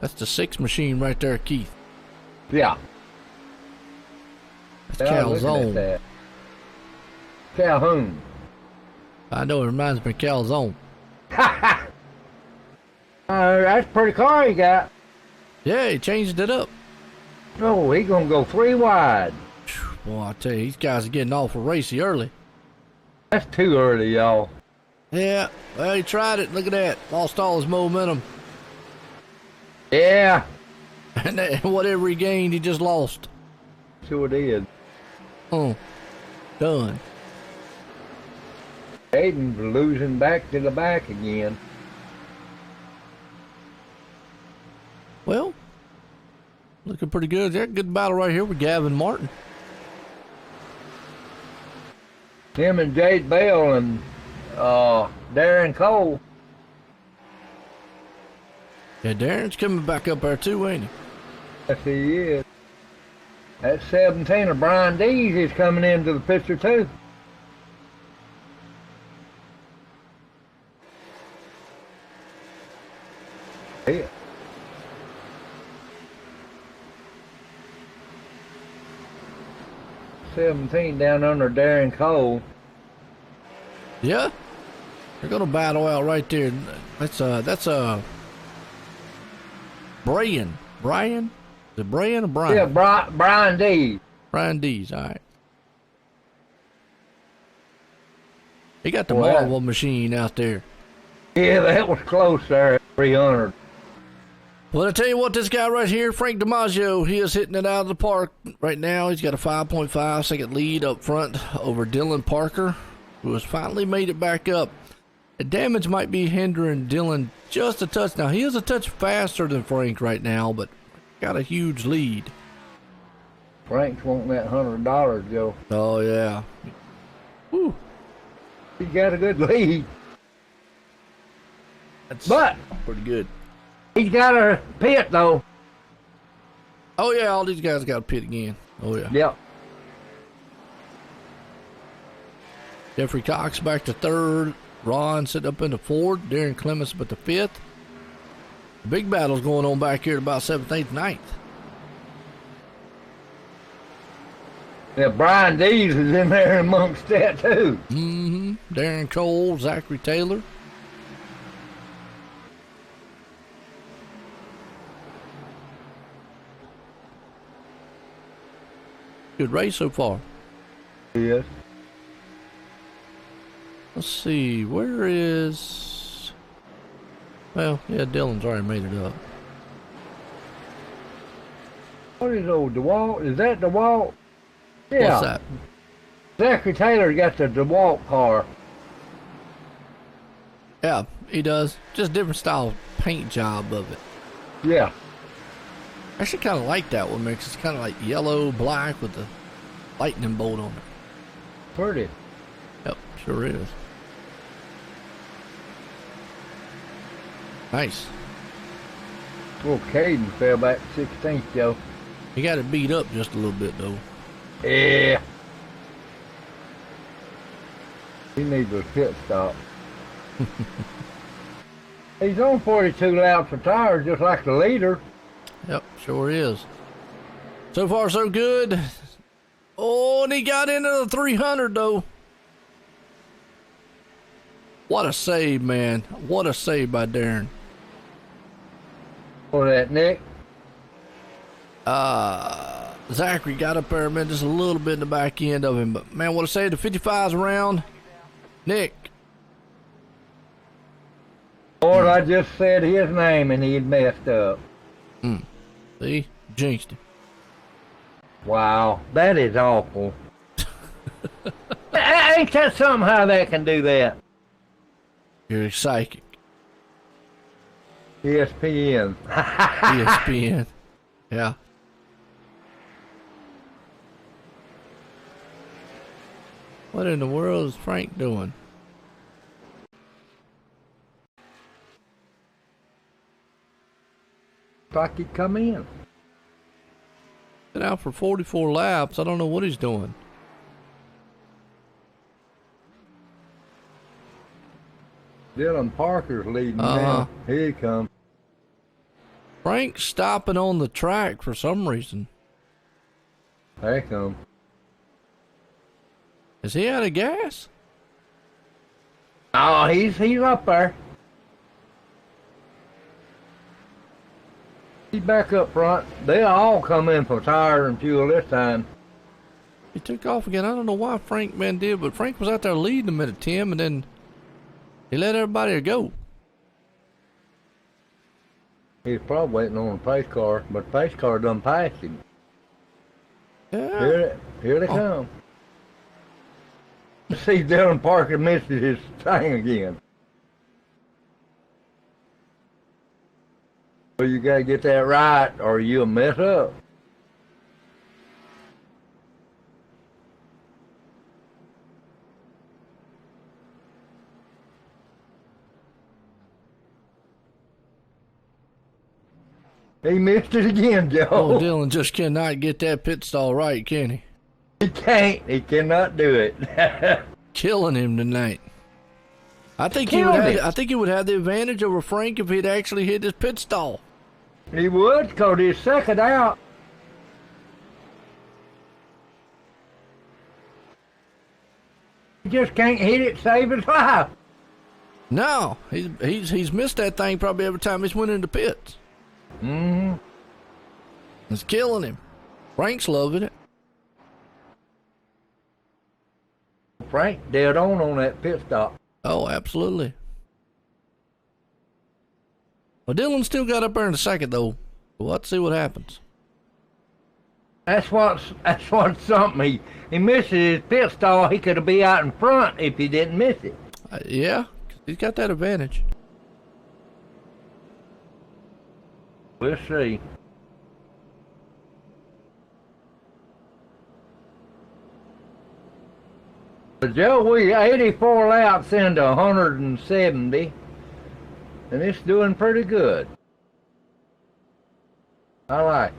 That's the 6 machine right there, Keith. Yeah. That's Yeah, looking at Calzone. that. Calhoun. I know, it reminds me of Calzone. That's a pretty car he got. Yeah, he changed it up. Oh, he gonna go 3 wide. Boy, I tell you, these guys are getting awful racy early. That's too early, y'all. Yeah, well, he tried it. Look at that. Lost all his momentum. Yeah, And whatever he gained, he just lost. sure did. Oh, done. Aiden's losing back to the back again. Well, looking pretty good. Yeah, good battle right here with Gavin Martin. Him and Jade Bell and Darren Cole. Yeah, Darren's coming back up there too, ain't he? Yes, he is. That 17 of Brian Dees is coming into the picture too. Yeah. $17 down under Darren Cole. Yeah, they're gonna battle out right there. That's Brian. Brian? Is it Brian or Brian? Yeah, Brian Dees. Brian Dees, all right. He got the Boy, Marvel machine out there. Yeah, that was close there at 300. Well, I tell you what, this guy right here, Frank DiMaggio, he is hitting it out of the park right now. He's got a 5.5 second lead up front over Dylan Parker, who has finally made it back up. The damage might be hindering Dylan just a touch. Now, he is a touch faster than Frank right now, but got a huge lead. Frank's wanting that $100, Joe. Oh, yeah. Whew. He got a good lead. That's But pretty good. he's got a pit, though. Oh, yeah, all these guys got a pit again. Oh, yeah. Yep. Jeffrey Cox back to third. Ron sitting up in the fourth. Darren Clements up at the fifth. The big battle's going on back here at about 7th, 8th, 9th. Yeah, Brian Dees is in there amongst that, too. Mm-hmm. Darren Cole, Zachary Taylor. Good race so far. Yes. Let's see, where is... Well, yeah, Dylan's already made it up. What is old DeWalt? Is that DeWalt? Yeah. What's that? Zachary Taylor got the DeWalt car. Yeah, he does. Just different style paint job of it. Yeah. I actually kind of like that one, mix. It's kind of like yellow, black with the lightning bolt on it. Pretty. Yep, sure is. Nice. Little Caden fell back to 16th, Joe. He got it beat up just a little bit, though. Yeah. He needs a pit stop. He's on 42 laps of tires, just like the leader. Yep, sure is. So far, so good. Oh, and he got into the 300, though. What a save, man. What a save by Darren. For that, Nick. Zachary got up there, man, just a little bit in the back end of him. But, man, what a save. The 55's around. Nick. Lord, I just said his name and he had messed up. See? Jinxed him. Wow, that is awful. Ain't that something how they can do that? You're psychic. ESPN. ESPN. Yeah. What in the world is Frank doing? Like he'd come in. Been out for 44 laps. I don't know what he's doing. Dylan Parker's leading now. Here he comes. Frank's stopping on the track for some reason. There he comes. Is he out of gas? Oh, he's up there. He's back up front. They'll all come in for tire and fuel this time. He took off again. I don't know why Frank man did, but Frank was out there leading him at 10, and then he let everybody go. He's probably waiting on the pace car, but the pace car done passed him. Yeah. Here they come. See, Dylan Parker missed his thing again. So you gotta get that right or you'll mess up. He missed it again, Joe. Oh, Dylan just cannot get that pit stall right, can he? He can't. He cannot do it. Killing him tonight. I think he would have the advantage over Frank if he'd actually hit his pit stall. He would, because he's second out. He just can't hit it, save his life. No, he's missed that thing probably every time he's went into pits. Mm-hmm. It's killing him. Frank's loving it. Frank dead on that pit stop. Oh, absolutely. Well, Dylan still got up there in the second, though. Well, let's see what happens. That's what's something. He misses his pit stall. He could have been out in front if he didn't miss it. Yeah, 'cause he's got that advantage. We'll see. But Joe, we 84 laps into 170, and it's doing pretty good. I like it.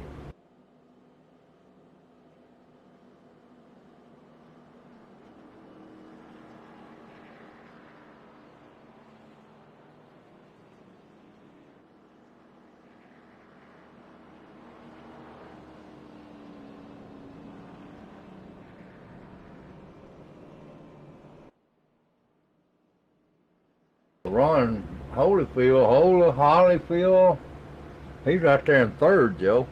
Ron Holyfield, he's right there in third, Joe.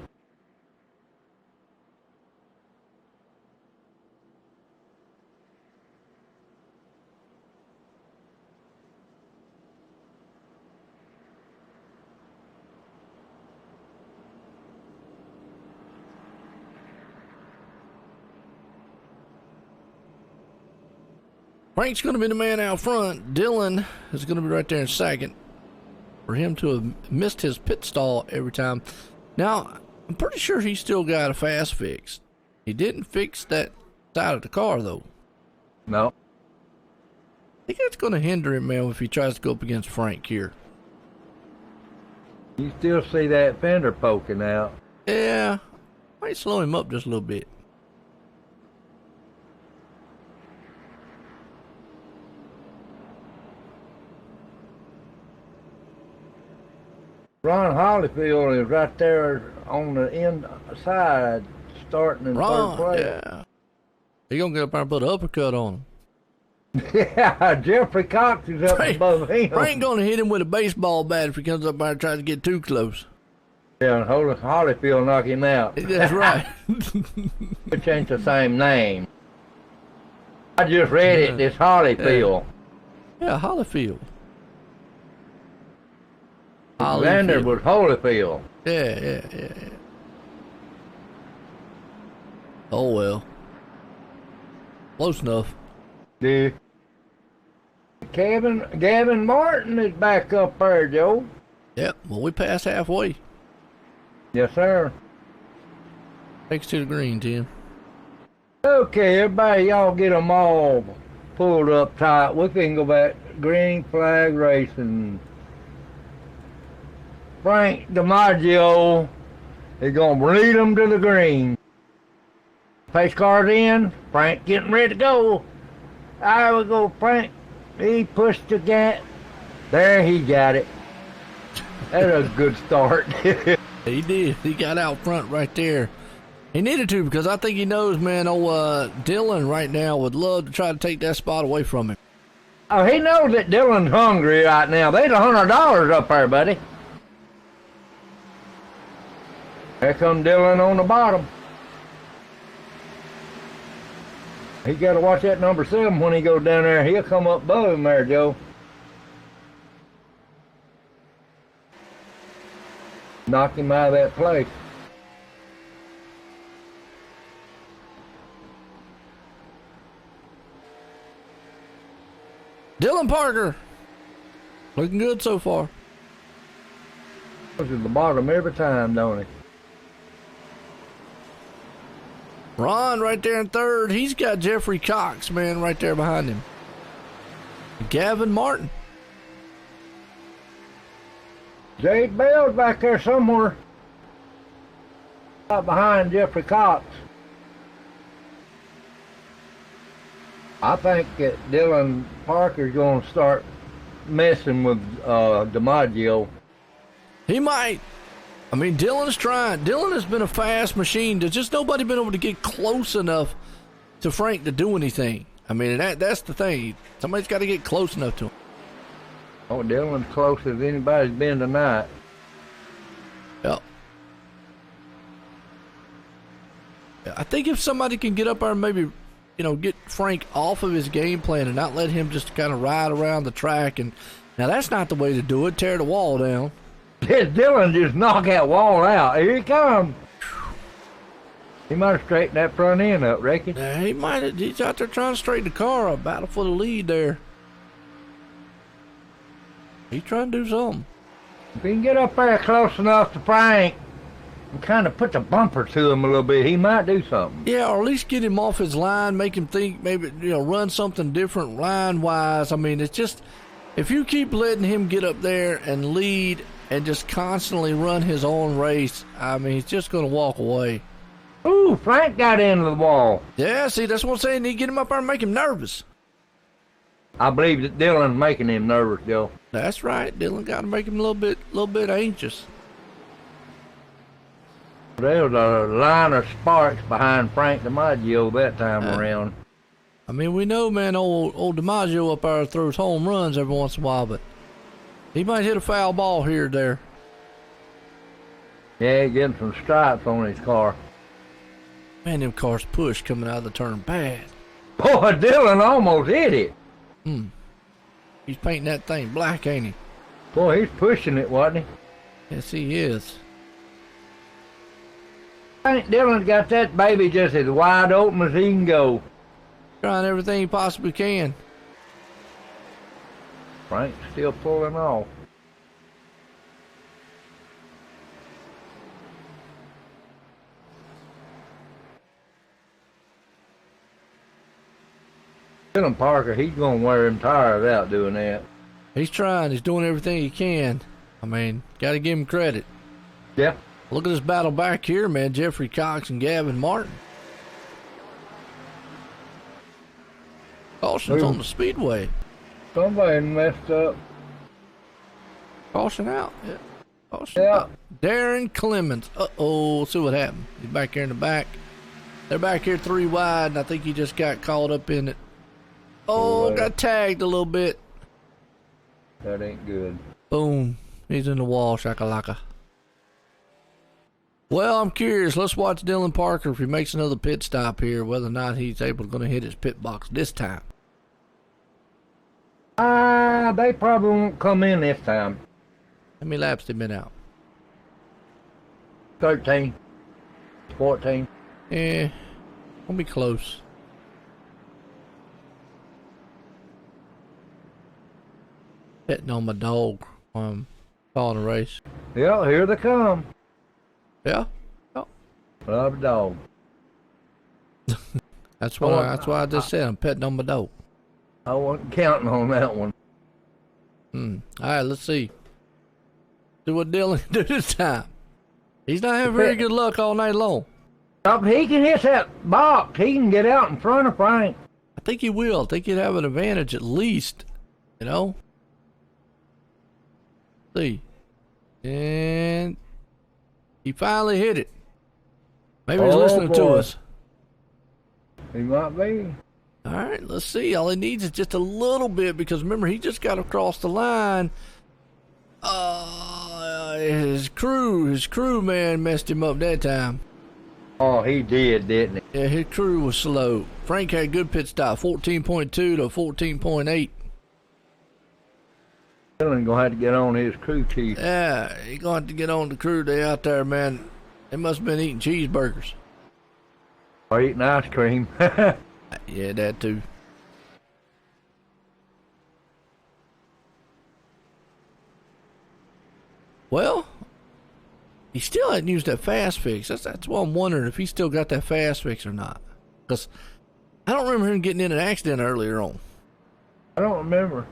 Frank's going to be the man out front. Dylan is going to be right there in second. for him to have missed his pit stall every time. Now, I'm pretty sure he still got a fast fix. He didn't fix that side of the car, though. No. I think that's going to hinder him, man, if he tries to go up against Frank here. You still see that fender poking out. Yeah, might slow him up just a little bit. Ron Holyfield is right there on the inside, starting in third place. Yeah. He gonna get up there and put an uppercut on him. Yeah, Jeffrey Cox is up above him. Frank gonna hit him with a baseball bat if he comes up there and tries to get too close. Yeah, and Holyfield knock him out. That's right. Which ain't the same name. I just read it. It's Holyfield. Yeah, Holyfield. Xander was Holyfield. Yeah. Oh well. Close enough. Yeah. Gavin Martin is back up there, Joe. Yep, well we passed halfway. Yes, sir. Thanks to the green, Tim. Okay, everybody, y'all get them all pulled up tight. We can go back. Green flag racing. Frank DiMaggio is going to lead them to the green. Pace car's in. Frank getting ready to go. There we go, Frank. He pushed the gas. There, he got it. That's a good start. He did. He got out front right there. He needed to, because I think he knows, man, Dylan right now would love to try to take that spot away from him. Oh, he knows that Dylan's hungry right now. There's $100 up there, buddy. There come Dylan on the bottom. He got to watch that number 7 when he goes down there. He'll come up above him there, Joe. Knock him out of that place. Dylan Parker. Looking good so far. Goes to the bottom every time, don't he? Ron right there in third. He's got Jeffrey Cox, man, right there behind him. Gavin Martin. Jade Bell's back there somewhere. Right behind Jeffrey Cox. I think that Dylan Parker's going to start messing with DiMaggio. He might. I mean, Dylan's trying. Dylan has been a fast machine. There's just nobody been able to get close enough to Frank to do anything. I mean, that's the thing. Somebody's got to get close enough to him. Oh, Dylan's close as anybody's been tonight. Yep. I think if somebody can get up there and maybe, get Frank off of his game plan and not let him just kind of ride around the track. And now that's not the way to do it. Tear the wall down. Dylan just knock that wall out. Here he comes. He might have straightened that front end up, reckon. Yeah, he might have. He's out there trying to straighten the car up. Battle for the lead there. He's trying to do something. If he can get up there close enough to Frank and kind of put the bumper to him a little bit, he might do something. Yeah, or at least get him off his line, make him think maybe, run something different line-wise. I mean, it's just, if you keep letting him get up there and lead and just constantly run his own race, I mean, he's just going to walk away. Ooh, Frank got into the wall. Yeah, see, that's what I'm saying. You need to get him up there and make him nervous. I believe that Dylan's making him nervous, Joe. That's right. Dylan got to make him a little bit anxious. There was a line of sparks behind Frank DiMaggio that time around. I mean, we know, man, old DiMaggio up there throws home runs every once in a while, but he might hit a foul ball here or there. Yeah, getting some stripes on his car. Man, them cars push coming out of the turn bad. Boy, Dylan almost hit it. He's painting that thing black, ain't he? Boy, he's pushing it, wasn't he? Yes, he is. I think Dylan's got that baby just as wide open as he can go. Trying everything he possibly can. Frank's still pulling off. Dylan Parker, he's going to wear him tires out doing that. He's trying. He's doing everything he can. I mean, got to give him credit. Yeah. Look at this battle back here, man. Jeffrey Cox and Gavin Martin. Caution's on the speedway. Somebody messed up. Caution out. Yeah. Caution out. Darren Clemens. Uh-oh. Let's see what happened. He's back here in the back. They're back here 3 wide, and I think he just got caught up in it. Oh, got tagged a little bit. That ain't good. Boom. He's in the wall, shakalaka. Well, I'm curious. Let's watch Dylan Parker if he makes another pit stop here, whether or not he's able to hit his pit box this time. They probably won't come in this time. How many laps they been out? 13. 14. Yeah, we'll be close. Petting on my dog while I'm calling a race. Yeah, here they come. Yeah? Oh. Love dog. That's why I just said I'm petting on my dog. I wasn't counting on that one. Alright, let's see. See what Dylan can do this time. He's not having very good luck all night long. If he can hit that box, he can get out in front of Frank. I think he will. I think he'd have an advantage at least. You know? See. And he finally hit it. Maybe he's listening to us. He might be. All right, let's see. All he needs is just a little bit because remember, he just got across the line. His crew man messed him up that time. Oh, he did, didn't he? Yeah, his crew was slow. Frank had a good pit stop, 14.2 to 14.8. Dylan gonna have to get on his crew chief. Yeah, he gonna have to get on the crew day out there, man. They must have been eating cheeseburgers. Or eating ice cream. Yeah, that too. Well, he still hadn't used that fast fix. That's why I'm wondering if he still got that fast fix or not. Because I don't remember him getting in an accident earlier on. I don't remember.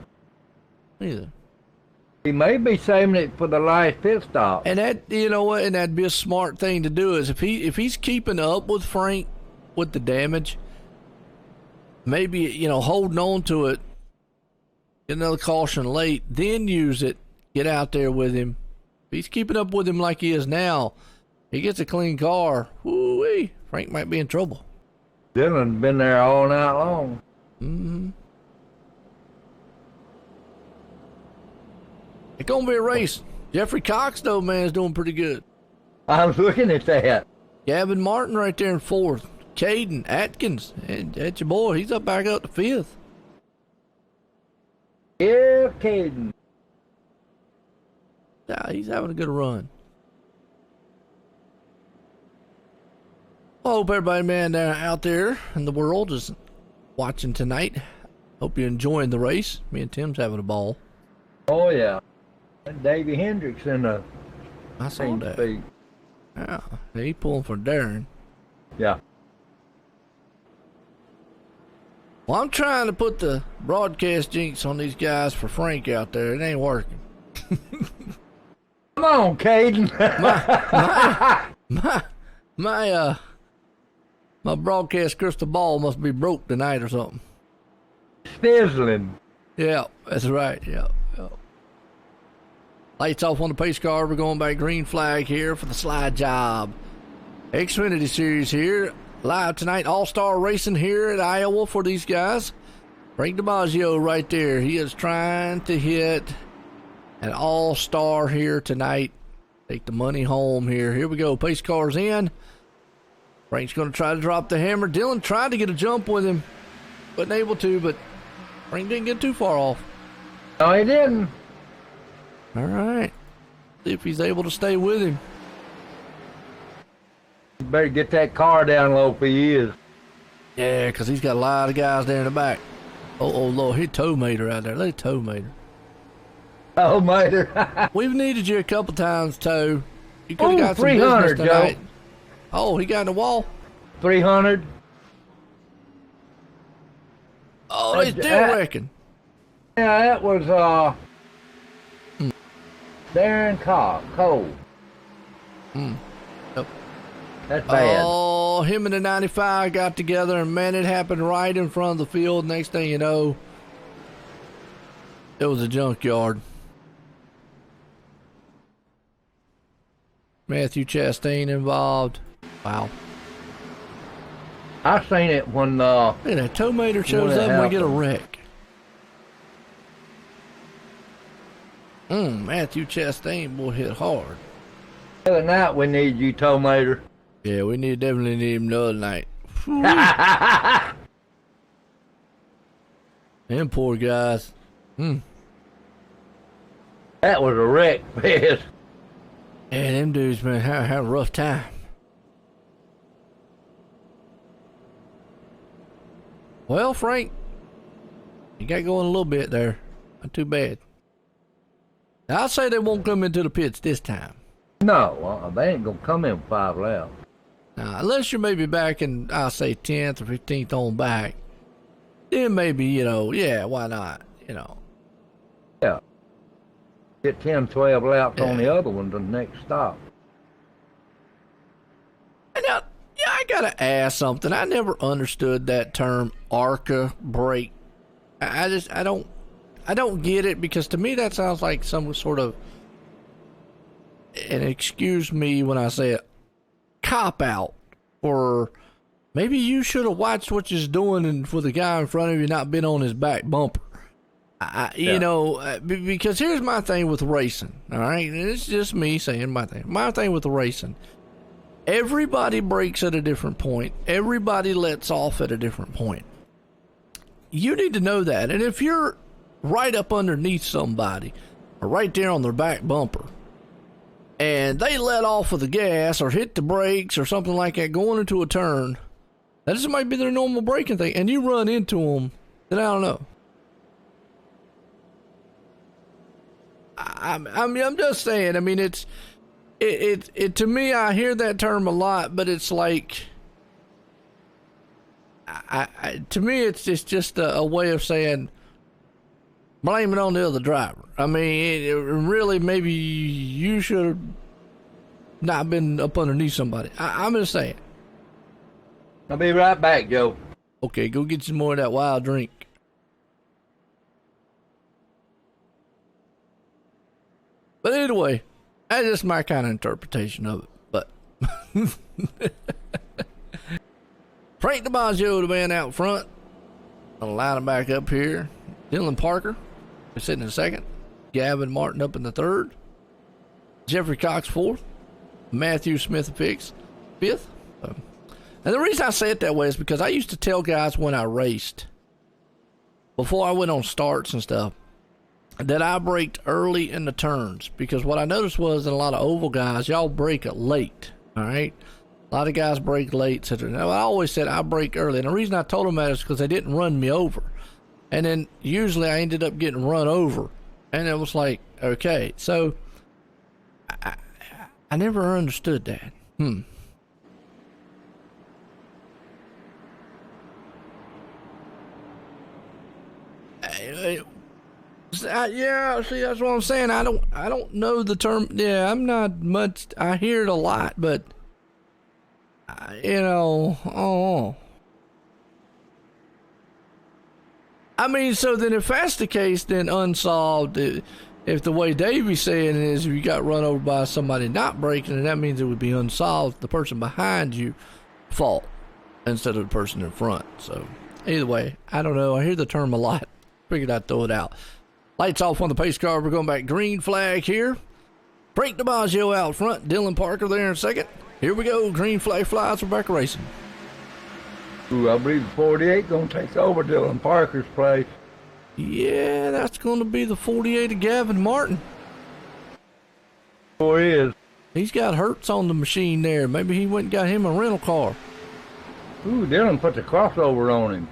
Either. He may be saving it for the last pit stop. And that, you know what, and that'd be a smart thing to do is if he's keeping up with Frank with the damage, maybe, you know, holding on to it, get another caution late, then use it, get out there with him. If he's keeping up with him like he is now, he gets a clean car, whoo-wee, Frank might be in trouble. Dylan's been there all night long. Mm-hmm. It's gonna be a race. Jeffrey Cox, though, man, is doing pretty good. I was looking at that. Gavin Martin right there in 4th. Caden Atkins, and that's your boy. He's back up to 5th. Yeah, Caden. Yeah, he's having a good run. I hope everybody, man, out there in the world is watching tonight. Hope you're enjoying the race. Me and Tim's having a ball. Oh, yeah. And Davey Hendricks in the I saw that. speed. Yeah, he pulling for Darren. Yeah. Well, I'm trying to put the broadcast jinx on these guys for Frank out there. It ain't working. Come on, Caden. My broadcast crystal ball must be broke tonight or something. Sizzling. Yeah, that's right. Yeah. Lights off on the pace car. We're going back green flag here for the slide job. Xfinity Series here. Live tonight. All-Star Racing here at Iowa for these guys. Frank DiMaggio right there. He is trying to hit an all-star here tonight. Take the money home here. Here we go. Pace car's in. Frank's going to try to drop the hammer. Dylan tried to get a jump with him. Wasn't able to, but Frank didn't get too far off. No, he didn't. All right. See if he's able to stay with him. You better get that car down low if he is. Yeah, because he's got a lot of guys there in the back. Oh, Lord. He tow mater out there. Let tow mater. Oh, mater. We've needed you a couple times, Toe. You could have got some 300, business tonight. Joe. Oh, he got in the wall? 300. Oh, they still wrecking. Yeah, that was Darren Cole. Yep. That's bad. Oh, him and the 95 got together, and man, it happened right in front of the field. Next thing you know, it was a junkyard. Matthew Chastain involved. Wow. I seen it when Look at that, Tomater shows up and we get a wreck. Matthew Chastain will hit hard. the other night we need you, Tomater. Yeah, we definitely need him the other night. Them poor guys. That was a wreck, man. Yeah, them dudes, man, had a rough time. Well, Frank, you got going a little bit there. Not too bad. I'll say they won't come into the pits this time. No, they ain't gonna come in 5 laps. Unless you're maybe back in, I'll say 10th or 15th on back. Then maybe, yeah, why not, Yeah. Get 10, 12 laps on the other one, the next stop. And now, I gotta ask something. I never understood that term, ARCA brake. I don't get it, because to me that sounds like some sort of, and excuse me when I say it, cop out, or maybe you should have watched what you're doing and for the guy in front of you not been on his back bumper. Because here's my thing with racing, all right? And it's just me saying my thing. My thing with the racing, everybody brakes at a different point. Everybody lets off at a different point. You need to know that. And if you're right up underneath somebody, or right there on their back bumper, and they let off with the gas or hit the brakes or something like that going into a turn, that just might be their normal braking thing, and you run into them, then I don't know. I'm just saying. I mean, it to me, I hear that term a lot, but it's like, to me, it's just a way of saying, blame it on the other driver. I mean, really, maybe you should have not been up underneath somebody. I'm just saying. I'll be right back, Joe. Okay, go get some more of that wild drink. But anyway, that's just my kind of interpretation of it. But Frank DiMaggio, the man out front. I'll line him back up here. Dylan Parker is sitting in second. Gavin Martin up in the third. Jeffrey Cox fourth. Matthew Smith fifth. And the reason I say it that way is because I used to tell guys when I raced, before I went on starts and stuff, that I braked early in the turns, because what I noticed was that a lot of oval guys, y'all brake it late, all right? A lot of guys brake late. So now, I always said I brake early, and the reason I told them that is because they didn't run me over. And then usually I ended up getting run over, and it was like, okay. So I never understood that. Yeah, see, that's what I'm saying. I don't know the term. Yeah, I'm not much. I hear it a lot, but oh. I mean, so then if that's the case, then unsolved. If the way Davey's saying it is, if you got run over by somebody not braking, and that means it would be unsolved, the person behind you fault instead of the person in front. So either way, I don't know. I hear the term a lot. Figured I'd throw it out. Lights off on the pace car. We're going back. Green flag here. Frank DiMaggio out front. Dylan Parker there in second. Here we go. Green flag flies. We're back racing. Ooh, I believe the 48 going to take over Dylan Parker's place. Yeah, that's going to be the 48 of Gavin Martin. Sure is. He's got Hertz on the machine there. Maybe he went and got him a rental car. Ooh, Dylan put the crossover on him.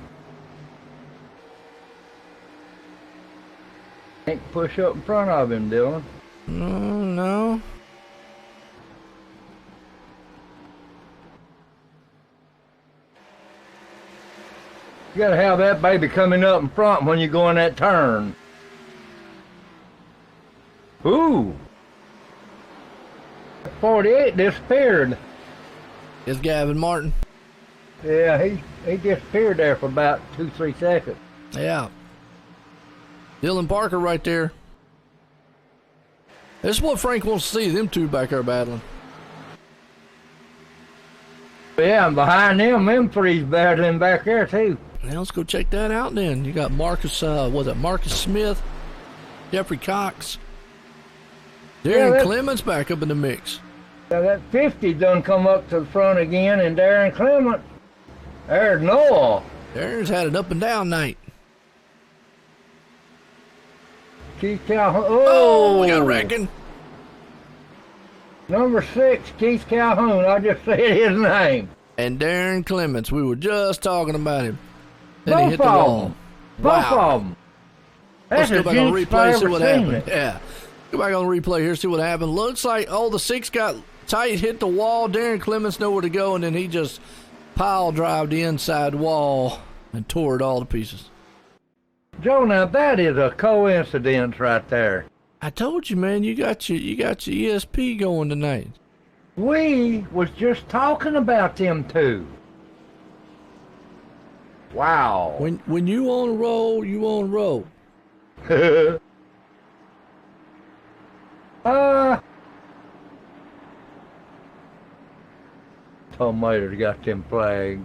Can't push up in front of him, Dylan. No. You gotta have that baby coming up in front when you go in that turn. Ooh. 48 disappeared. It's Gavin Martin. Yeah, he disappeared there for about 2-3 seconds. Yeah. Dylan Parker right there. This is what Frank wants to see, them two back there battling. Yeah, and behind them three's battling back there too. Now let's go check that out then. You got Marcus, Marcus Smith, Jeffrey Cox, Darren Clements back up in the mix. Now that 50 done come up to the front again, and Darren Clement. There's Noah. Darren's had an up and down night. Keith Calhoun. Oh, we got wrecking. Number 6, Keith Calhoun. I just said his name. And Darren Clements. We were just talking about him. Then Both he hit the wall. Both of them. Let's That's go back on the replay, see what happened. it. Yeah. Go back on the replay here, see what happened. Looks like, the 6 got tight, hit the wall. Darren Clements nowhere to go, and then he just pile drive the inside wall and tore it all to pieces. Joe, now that is a coincidence right there. I told you, man, you got your ESP going tonight. We was just talking about them two. Wow. When you on a roll, you on a roll. Tom Mater's got them flags.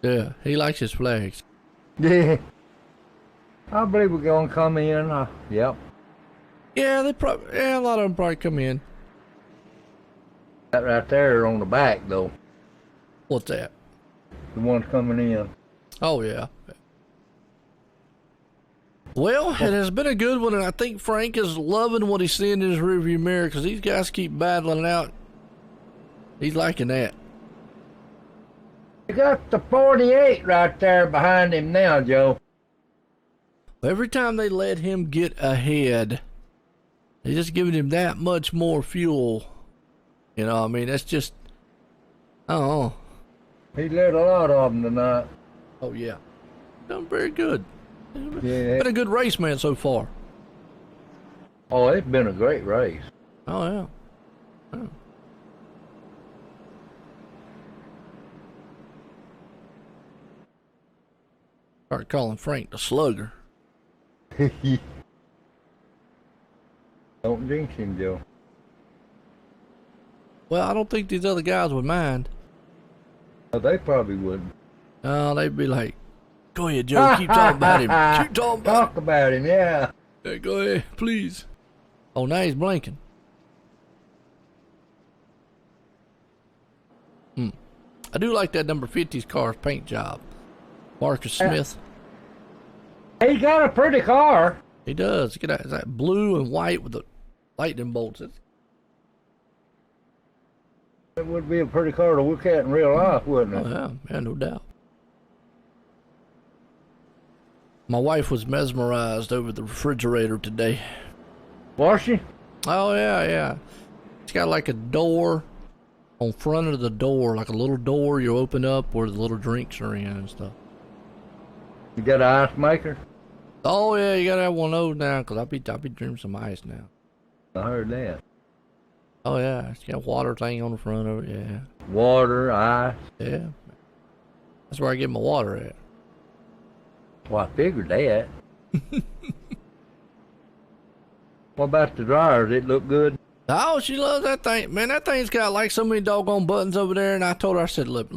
Yeah, he likes his flags. Yeah. I believe we're gonna come in. Yep. Yeah, a lot of them probably come in. That right there on the back though. What's that? The ones coming in. Oh yeah. Well, it has been a good one, and I think Frank is loving what he's seeing in his rearview mirror because these guys keep battling out. He's liking that. You got the 48 right there behind him now, Joe. Every time they let him get ahead, they're just giving him that much more fuel. You know, I mean, that's just, I don't know. He led a lot of them tonight. Oh, yeah. Done very good. Yeah. Been a good race, man, so far. Oh, it's been a great race. Oh, yeah. Oh. Start calling Frank the slugger. Don't jinx him, Joe. Well, I don't think these other guys would mind. Oh, they probably wouldn't. No, they'd be like, go ahead, Joe, keep talking about him. Keep talking about him. Talk about him, yeah. Hey, go ahead, please. Oh, now he's blinking. I do like that number 50's car's paint job. Marcus Smith. He got a pretty car. He does. Get that, that blue and white with the lightning bolts. It would be a pretty car to look at in real life, wouldn't it? Oh, yeah, no doubt. My wife was mesmerized over the refrigerator today. Was she? Oh, yeah. It's got like a door on front of the door, like a little door you open up where the little drinks are in and stuff. You got an ice maker? Oh, yeah, you gotta have one of those now, because I'll be drinking some ice now. I heard that. Oh, yeah, it's got a water thing on the front of it, yeah. Water, ice. Yeah. That's where I get my water at. Well, I figured that. What about the dryers? It look good? Oh, she loves that thing. Man, that thing's got like so many doggone buttons over there, and I told her, I said, look.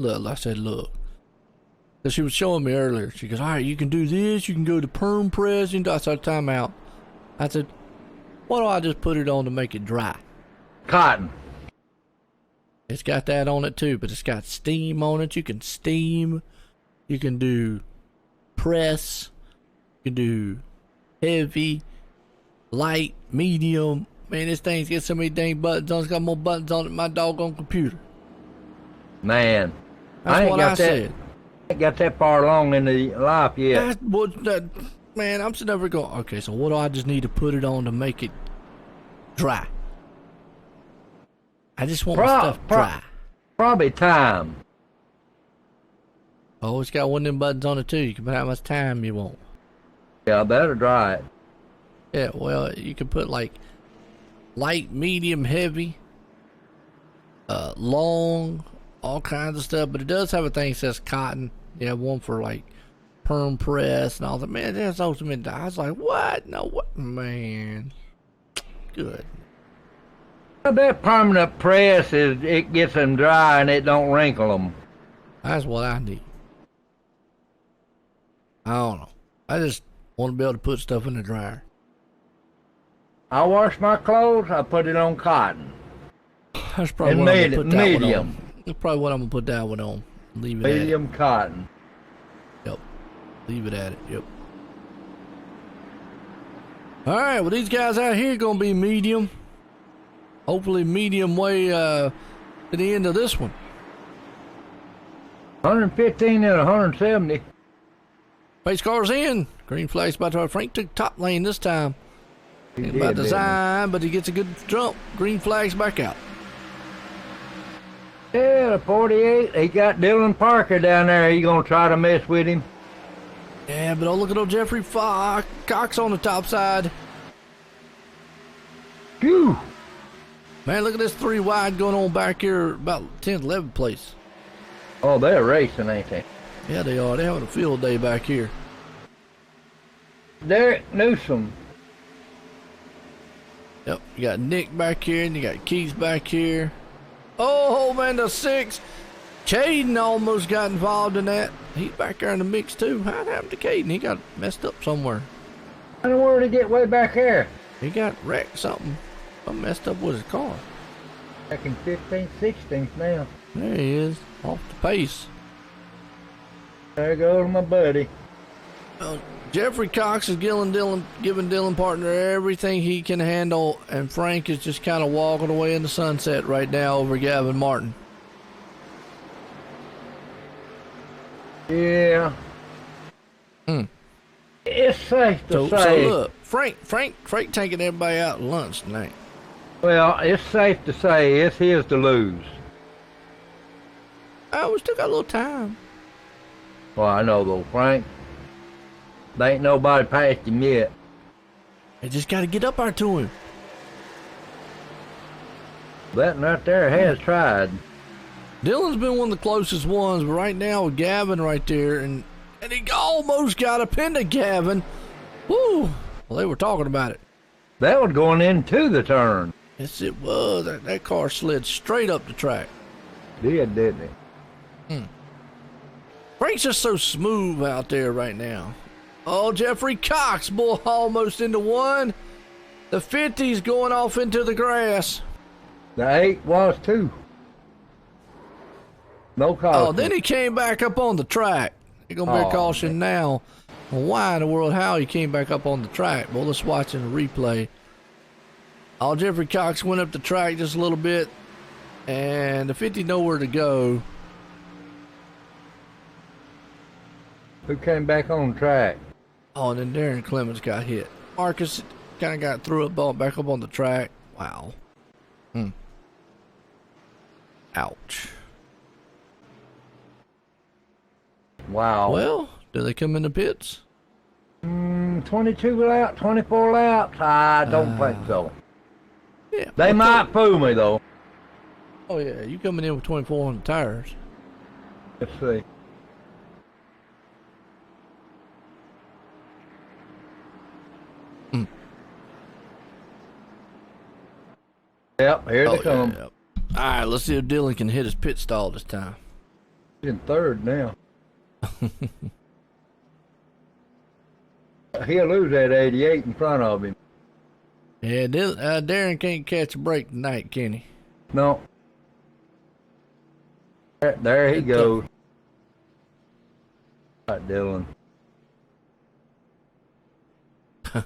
Because she was showing me earlier. She goes, all right, you can do this, you can go to perm press, and I started time out. I said, why don't I just put it on to make it dry? Cotton. It's got that on it too, but it's got steam on it. You can steam, you can do press, you can do heavy, light, medium. Man, this thing's got so many dang buttons on it. It's got more buttons on it than my doggone computer. Man. That's what I said. I ain't got that far along in the life yet. Man, I'm sitting over going, okay, so what do I just need to put it on to make it dry? I just want my stuff dry. Probably time. Oh, it's got one of them buttons on it too. You can put how much time you want. Yeah, I better dry it. Yeah, well, you can put like light, medium, heavy, long, all kinds of stuff. But it does have a thing that says cotton. You have one for like perm press and all that. Man, that's ultimate. I was like, what? No, what? Man, good. That permanent press it gets them dry and it don't wrinkle them. That's what I need. I don't know. I just want to be able to put stuff in the dryer. I wash my clothes, I put it on cotton. That's probably And what I'm gonna put that medium. one on. That's probably what I'm gonna put that one on. Leave it Medium cotton. Yep. Leave it at it. Yep. All right. Well, these guys out here gonna be medium. Hopefully, medium way to the end of this one. 115 and 170. Pace car's in. Green flag's about to. Frank took top lane this time. He Ain't did, about didn't design, but he gets a good jump. Green flag's back out. he? Yeah, the 48. He got Dylan Parker down there. He gonna try to mess with him. Yeah, but oh, look at old Jeffrey Cox on the top side. Phew. Man, look at this 3 wide going on back here about 10th, 11th place. Oh, they're racing, ain't they? Yeah, they are. They're having a field day back here. Derek Newsom. Yep, you got Nick back here, and you got Keith back here. Oh, man, the 6. Caden almost got involved in that. He's back there in the mix, too. What happened to Caden? He got messed up somewhere. I don't know where to get way back there. He got wrecked something. Something messed up with his car. Back in 15th, 16th now. There he is, off the pace. There goes my buddy. Jeffrey Cox is giving Dylan partner everything he can handle, and Frank is just kind of walking away in the sunset right now over Gavin Martin. Yeah. It's safe to So say. look, Frank taking everybody out to lunch tonight. Well, it's safe to say it's his to lose. Oh, we still got a little time. Well, I know though, Frank. There ain't nobody past him yet. They just got to get up there to him. That right there has tried. Dylan's been one of the closest ones, but right now with Gavin right there, and he almost got a pin to Gavin. Woo! Well, they were talking about it. That was going into the turn. Yes, it was. That car slid straight up the track. Didn't it? Frank's just so smooth out there right now. Oh, Jeffrey Cox, boy, almost into one. The 50's going off into the grass. The 8 was too. No caution. Oh, then he came back up on the track. He's going to be a caution now. Well, why in the world, how he came back up on the track? Well, let's watch in the replay. Oh, Jeffrey Cox went up the track just a little bit, and the 50 nowhere to go. Who came back on track? Oh, and then Darren Clemens got hit. Marcus kind of got threw up back up on the track. Wow. Ouch. Wow. Well, do they come in the pits? 22 laps, 24 laps. I don't think so. Yeah. They might fool me though. Oh, yeah. You coming in with 24 on the tires. Let's see. Yep, here they come. Yeah. All right, let's see if Dylan can hit his pit stall this time. He's in third now. He'll lose that 88 in front of him. Yeah, Darren can't catch a break tonight, can he? No. There he goes. All right, Dylan.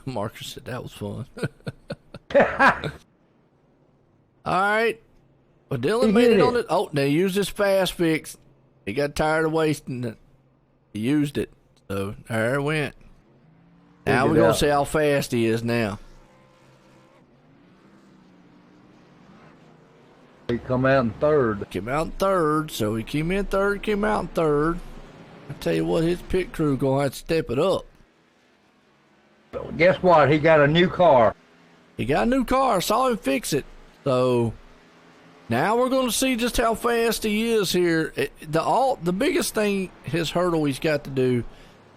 Marcus said that was fun. All right. Well, Dylan made it on it. Oh, they used his fast fix. He got tired of wasting it. He used it. So there it went. Now we're going to see how fast he is now. He come out in third. Came out in third. So he came in third, came out in third. I tell you what, his pit crew gonna have to step it up. Guess what? He got a new car. He got a new car. I saw him fix it. So now we're going to see just how fast he is here. The biggest thing, his hurdle he's got to do,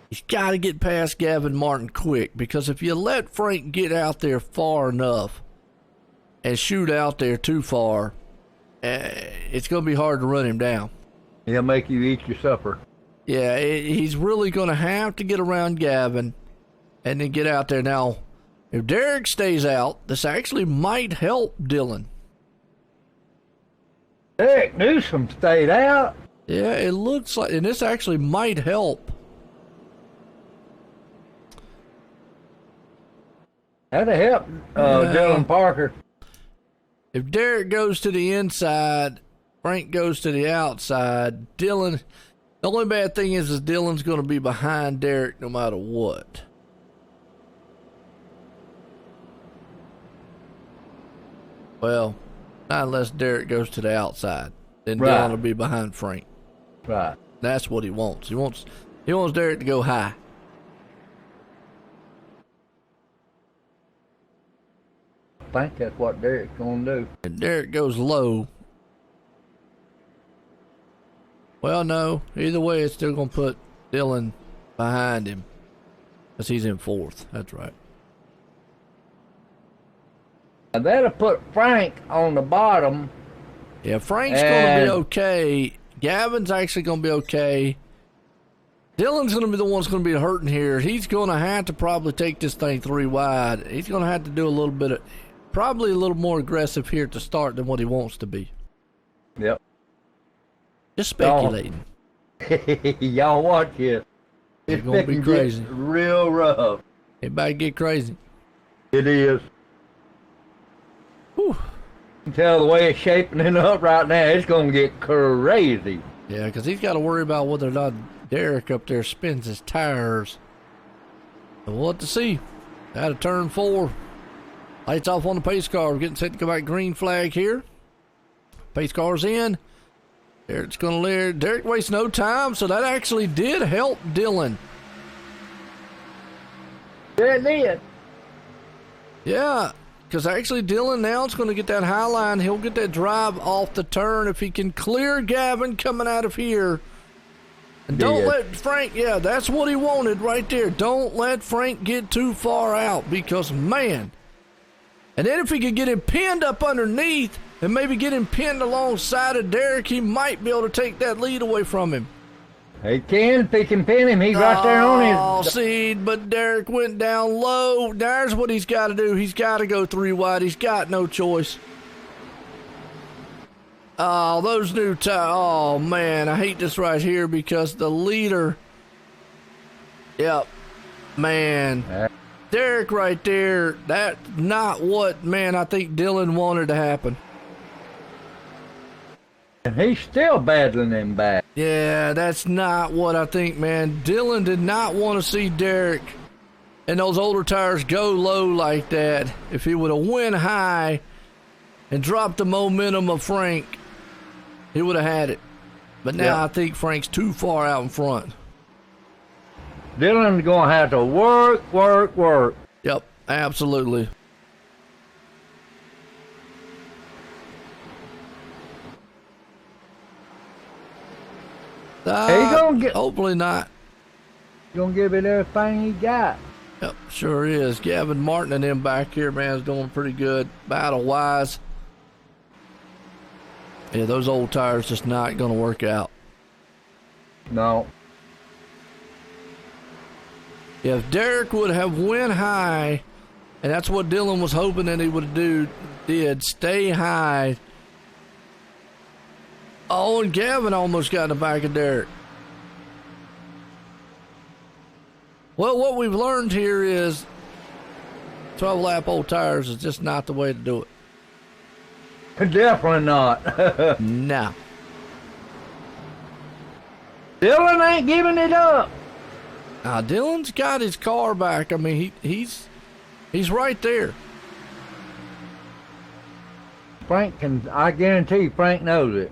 he's got to get past Gavin Martin quick. Because if you let Frank get out there far enough and shoot out there too far, it's going to be hard to run him down. He'll make you eat your supper. Yeah, he's really going to have to get around Gavin and then get out there. Now, if Derek stays out, this actually might help Dylan. Derek Newsom stayed out. Yeah, it looks like, and this actually might help. That'd help Dylan Parker. If Derek goes to the inside, Frank goes to the outside, Dylan, the only bad thing is Dylan's going to be behind Derek no matter what. Well, not unless Derek goes to the outside. Then Right. Dylan will be behind Frank. Right. That's what he wants. He wants Derek to go high. I think that's what Derek's gonna do. And Derek goes low. Well, no. Either way, it's still going to put Dylan behind him. Because he's in fourth. That's right. And that'll put Frank on the bottom. Yeah, Frank's going to be okay. Gavin's actually going to be okay. Dylan's going to be the one that's going to be hurting here. He's going to have to probably take this thing 3 wide. He's going to have to do a little bit of, probably a little more aggressive here to start than what he wants to be. Yep. Just speculating. Y'all watch it. It's going to be crazy. Real rough. It might get crazy. It is. Whew. You can tell the way it's shaping it up right now, it's going to get crazy. Yeah, because he's got to worry about whether or not Derek up there spins his tires. So we'll have to see. Out of turn 4. Lights off on the pace car. We're getting set to go back green flag here. Pace car's in. Derek's going to lead. Derek wastes no time, so that actually did help Dylan. Yeah, it did. Yeah, because actually Dylan now is going to get that high line. He'll get that drive off the turn if he can clear Gavin coming out of here. And don't let Frank, yeah, that's what he wanted right there. Don't let Frank get too far out because, man. And then if he could get him pinned up underneath and maybe get him pinned alongside of Derek, he might be able to take that lead away from him. He can, if he can pin him. He's right there on his. Oh, see, but Derek went down low. There's what he's got to do. He's got to go 3 wide. He's got no choice. Oh, those new tires. Oh, man, I hate this right here because the leader. Yep, man. Derek right there, that's not what, man, I think Dylan wanted to happen. And he's still battling him back. Yeah, that's not what I think, man. Dylan did not want to see Derek and those older tires go low like that. If he would have went high and dropped the momentum of Frank, he would have had it. But now I think Frank's too far out in front. Dylan's going to have to work. Yep, absolutely. Hopefully not. Gonna give it everything he got. Yep, sure is. Gavin Martin and them back here, man, is doing pretty good battle-wise. Yeah, those old tires just not going to work out. No. Yeah, if Derek would have went high, and that's what Dylan was hoping that he would did stay high. Oh, and Gavin almost got in the back of Derek. Well, what we've learned here is 12-lap old tires is just not the way to do it. Definitely not. Nah. Dylan ain't giving it up. Now, Dylan's got his car back. I mean, he's right there. Frank can, I guarantee Frank knows it.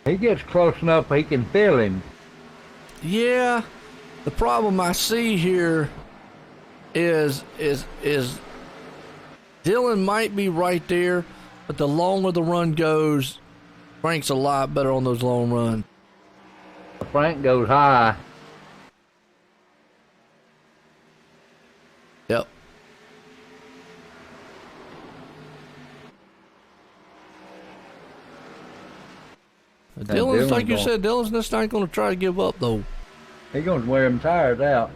He gets close enough he can feel him. Yeah, the problem I see here is Dylan might be right there, but the longer the run goes, Frank's a lot better on those long runs. Frank goes high. Yep. Dylan's like you said, Dylan's just not going to try to give up though. He's going to wear them tires out.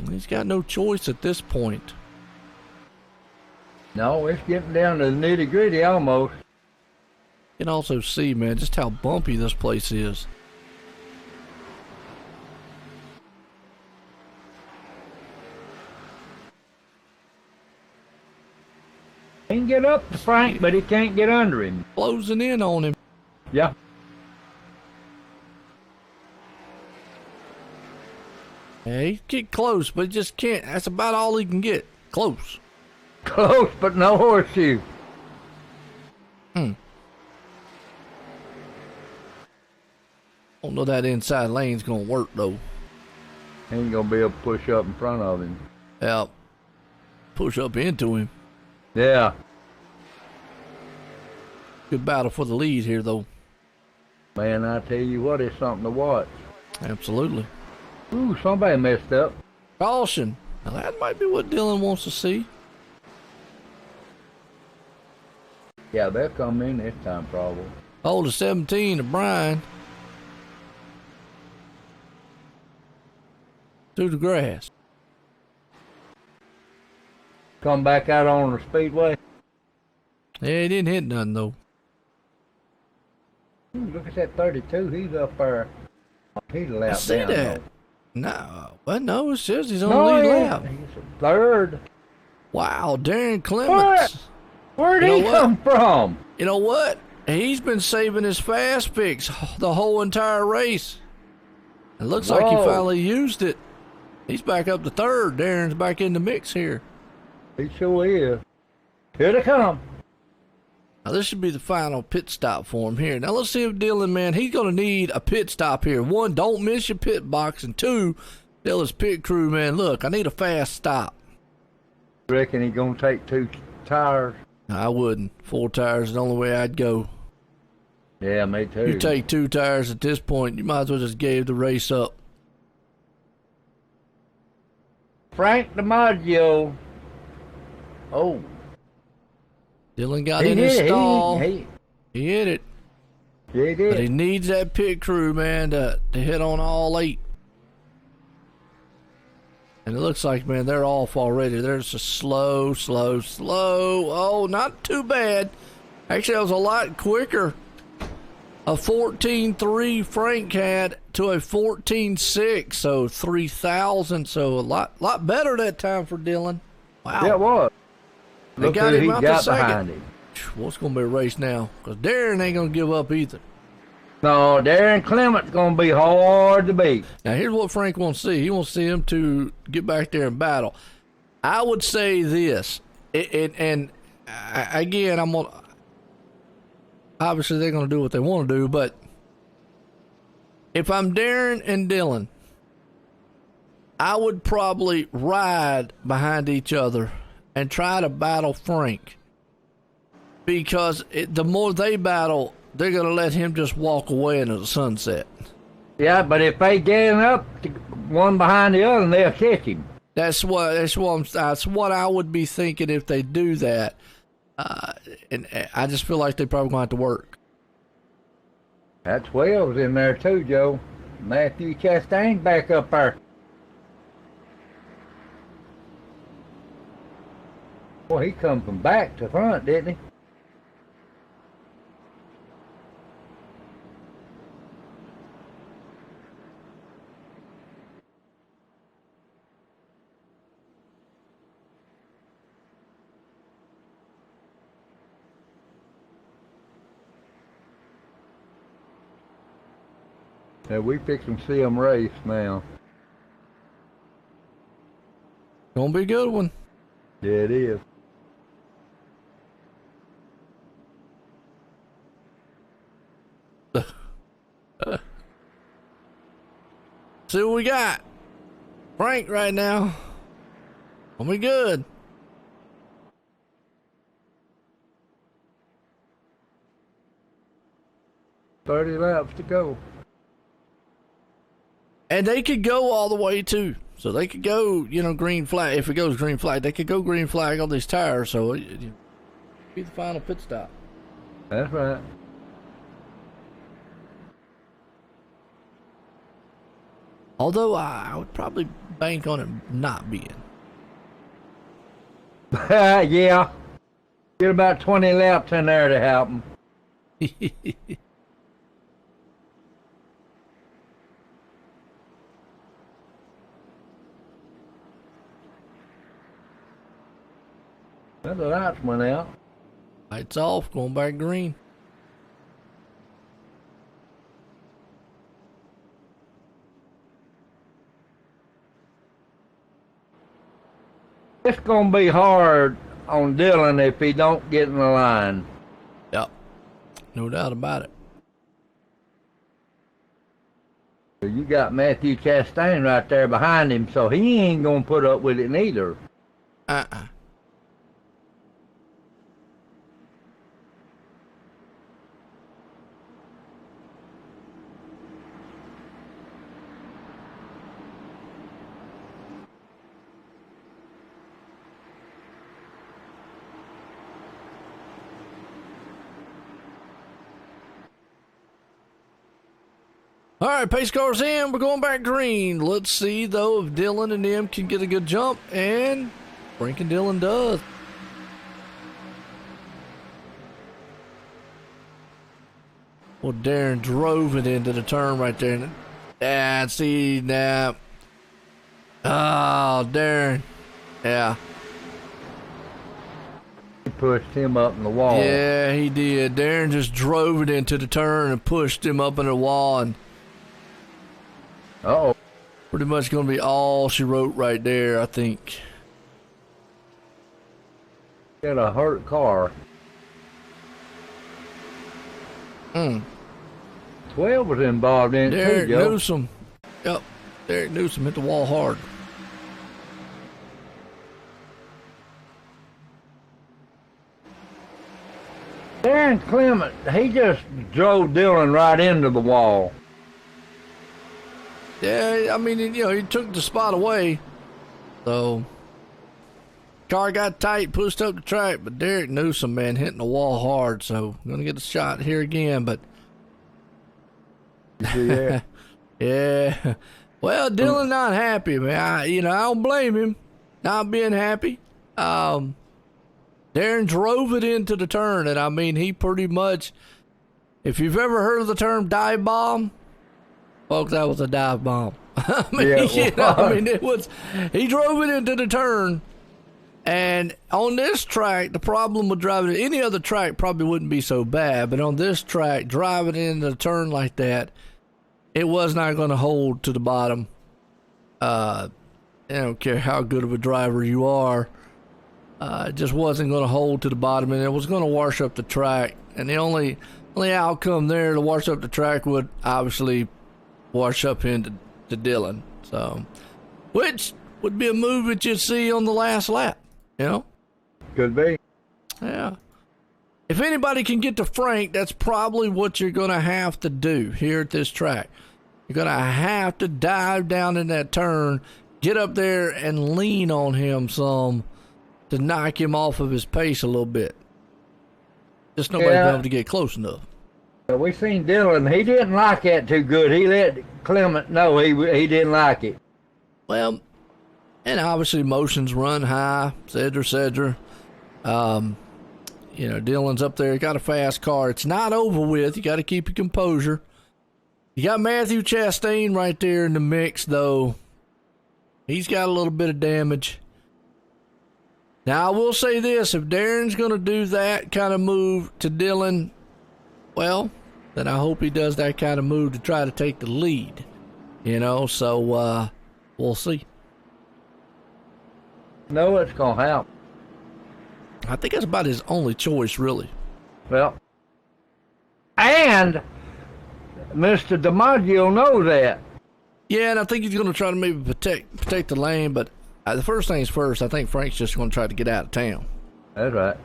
He's got no choice at this point. No, it's getting down to the nitty gritty almost. You can also see, man, just how bumpy this place is. He can get up to Frank, but he can't get under him. Closing in on him. Yeah. Yeah, he get close, but he just can't. That's about all he can get. Close. Close, but no horseshoe. Don't know that inside lane's gonna work though. He ain't gonna be able to push up in front of him. Yeah. Push up into him. Yeah. Good battle for the lead here though. Man, I tell you what, it's something to watch. Absolutely. Ooh, somebody messed up. Caution. Now that might be what Dylan wants to see. Yeah, they'll come in this time probably. Oh, the 17 to Brian. Through the grass. Come back out on the speedway. Yeah, he didn't hit none though. Ooh, look at that 32. He's up there. He's a lap I see down. that. Though. No, well, no, it says he's on No, the lead he lap. ain't. He's a third. Wow, Darren Clements. Where'd he come from? You know what? He's been saving his fast picks the whole entire race. It looks like he finally used it. He's back up to third. Darren's back in the mix here. He sure is. Here they come. Now, this should be the final pit stop for him here. Now, let's see if Dylan, man, he's going to need a pit stop here. One, don't miss your pit box. And two, tell his pit crew, man, look, I need a fast stop. Reckon he's going to take 2 tires? I wouldn't. 4 tires is the only way I'd go. Yeah, me too. You take 2 tires at this point, you might as well just gave the race up. Frank DiMaggio. Oh. Dylan got in his stall. He hit it. Yeah, he did. But he needs that pit crew, man, to hit on all 8. And it looks like, man, they're off already. There's a slow. Oh, not too bad. Actually, that was a lot quicker. A 14.3 Frank had to a 14.6, so 3,000. So a lot better that time for Dylan. Wow. Yeah, it was. They got him out the second. Behind him. What's going to be a race now? Because Darren ain't going to give up either. No, Darren Clement's going to be hard to beat. Now, here's what Frank wants to see. He wants to see him to get back there and battle. I would say this, again, I'm going to, obviously they're going to do what they want to do, but if I'm Darren and Dylan, I would probably ride behind each other and try to battle Frank, because the more they battle, they're going to let him just walk away into the sunset. Yeah, but if they get up one behind the other, they'll catch him. That's what I would be thinking if they do that. And I just feel like they probably going to have to work. That 12's in there too, Joe. Matthew Chastain's back up there. Boy, he come from back to front, didn't he? Yeah, we fixing to see them race now. Gonna be a good one. Yeah, it is. See what we got. Frank right now. Gonna be good. $30 laps to go. And they could go all the way too. So they could go, green flag. If it goes green flag, they could go green flag on these tires. So it'd be the final pit stop. That's right. Although I would probably bank on it not being. Yeah. Get about 20 laps in there to happen. Well, the lights went out. Lights off, going back green. It's gonna be hard on Dylan if he don't get in the line. Yep. No doubt about it. You got Matthew Chastain right there behind him, so he ain't gonna put up with it neither. All right, pace car's in. We're going back green. Let's see, though, if Dylan and them can get a good jump. And Frank and Dylan does. Well, Darren drove it into the turn right there. And see, now. Oh, Darren. Yeah. He pushed him up in the wall. Yeah, he did. Darren just drove it into the turn and pushed him up in the wall. And Uh-oh. pretty much going to be all she wrote right there, I think. Got a hurt car. 12 was involved in it Derek too, Joe. Newsom. Yep. Derek Newsom hit the wall hard. Darren Clement, he just drove Dylan right into the wall. Yeah, I mean, he took the spot away. So, car got tight, pushed up the track, but Derek Newsom, man, hitting the wall hard. So, I'm going to get a shot here again, but. Yeah. Yeah. Well, Dylan not happy, man. I don't blame him not being happy. Darren drove it into the turn, and I mean, he pretty much, if you've ever heard of the term dive bomb, folks, that was a dive bomb. I mean, it was, he drove it into the turn, and on this track, the problem with driving it, any other track probably wouldn't be so bad, but on this track, driving it into the turn like that, it was not going to hold to the bottom. I don't care how good of a driver you are. It just wasn't going to hold to the bottom, and it was going to wash up the track. And the only outcome there to wash up the track would obviously wash up into Dylan. So, which would be a move that you'd see on the last lap, Could be. Yeah. If anybody can get to Frank, that's probably what you're going to have to do here at this track. You're going to have to dive down in that turn, get up there and lean on him some to knock him off of his pace a little bit. Just nobody's been able to get close enough. We seen Dylan. He didn't like that too good. He let Clement know he didn't like it. Well, and obviously emotions run high, et cetera. Dylan's up there. He got a fast car. It's not over with. You got to keep your composure. You got Matthew Chastain right there in the mix, though. He's got a little bit of damage. Now, I will say this. If Darren's going to do that kind of move to Dylan, well, then I hope he does that kind of move to try to take the lead. So we'll see. No, it's going to happen. I think that's about his only choice, really. Well, and Mr. DiMaggio knows that. Yeah, and I think he's going to try to maybe protect the lane, but the first things first, I think Frank's just going to try to get out of town. That's right.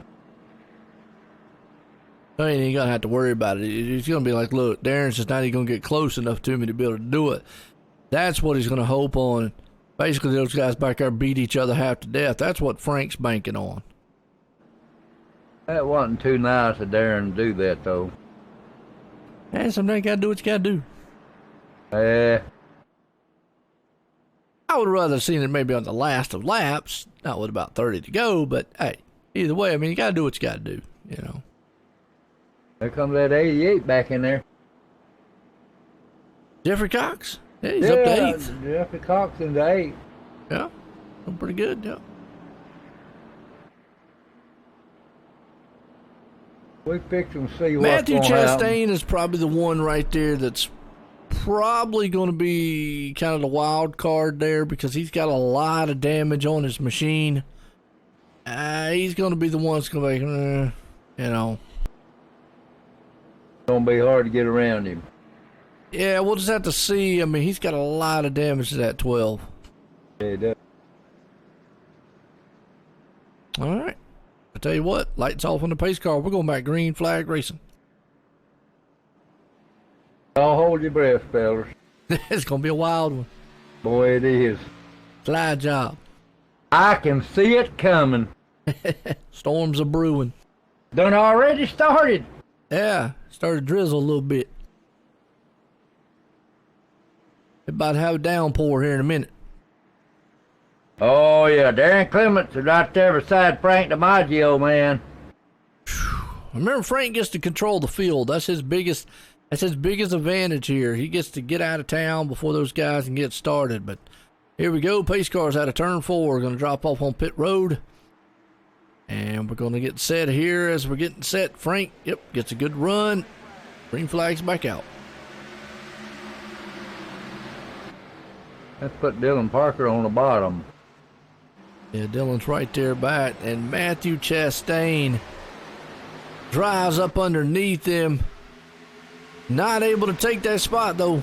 I ain't going to have to worry about it. He's going to be like, look, Darren's just not even going to get close enough to me to be able to do it. That's what he's going to hope on. Basically, those guys back there beat each other half to death. That's what Frank's banking on. That wasn't too nice of Darren to do that, though. And sometimes you got to do what you got to do. Yeah. I would rather have seen it maybe on the last of laps, not with about 30 to go, but hey, either way, I mean, you got to do what you got to do, you know. There comes that 88 back in there. Jeffrey Cox? Yeah, he's up to 8th. Jeffrey Cox in the 8th. Yeah, doing pretty good, yeah. We picked him to see what's Matthew going to happen. Chastain is probably the one right there that's probably going to be kind of the wild card there because he's got a lot of damage on his machine. He's going to be the one that's going to be, you know. It's going to be hard to get around him. Yeah, we'll just have to see. I mean, he's got a lot of damage to that 12. Yeah, he does. All right. I tell you what, lights off on the pace car. We're going back green flag racing. I'll hold your breath, fellas. It's going to be a wild one. Boy, it is. Fly job. I can see it coming. Storms are brewing. Done already started. Yeah, started to drizzle a little bit. About to have a downpour here in a minute. Oh, yeah. Darren Clements is right there beside Frank DiMaggio, man. Remember, Frank gets to control the field. That's his biggest advantage here. He gets to get out of town before those guys can get started. But here we go. Pace car's out of turn 4. We're going to drop off on pit road. And we're going to get set here as we're getting set. Frank, yep, gets a good run. Green flag's back out. Let's put Dylan Parker on the bottom. Yeah, Dylan's right there back. And Matthew Chastain drives up underneath him. Not able to take that spot, though.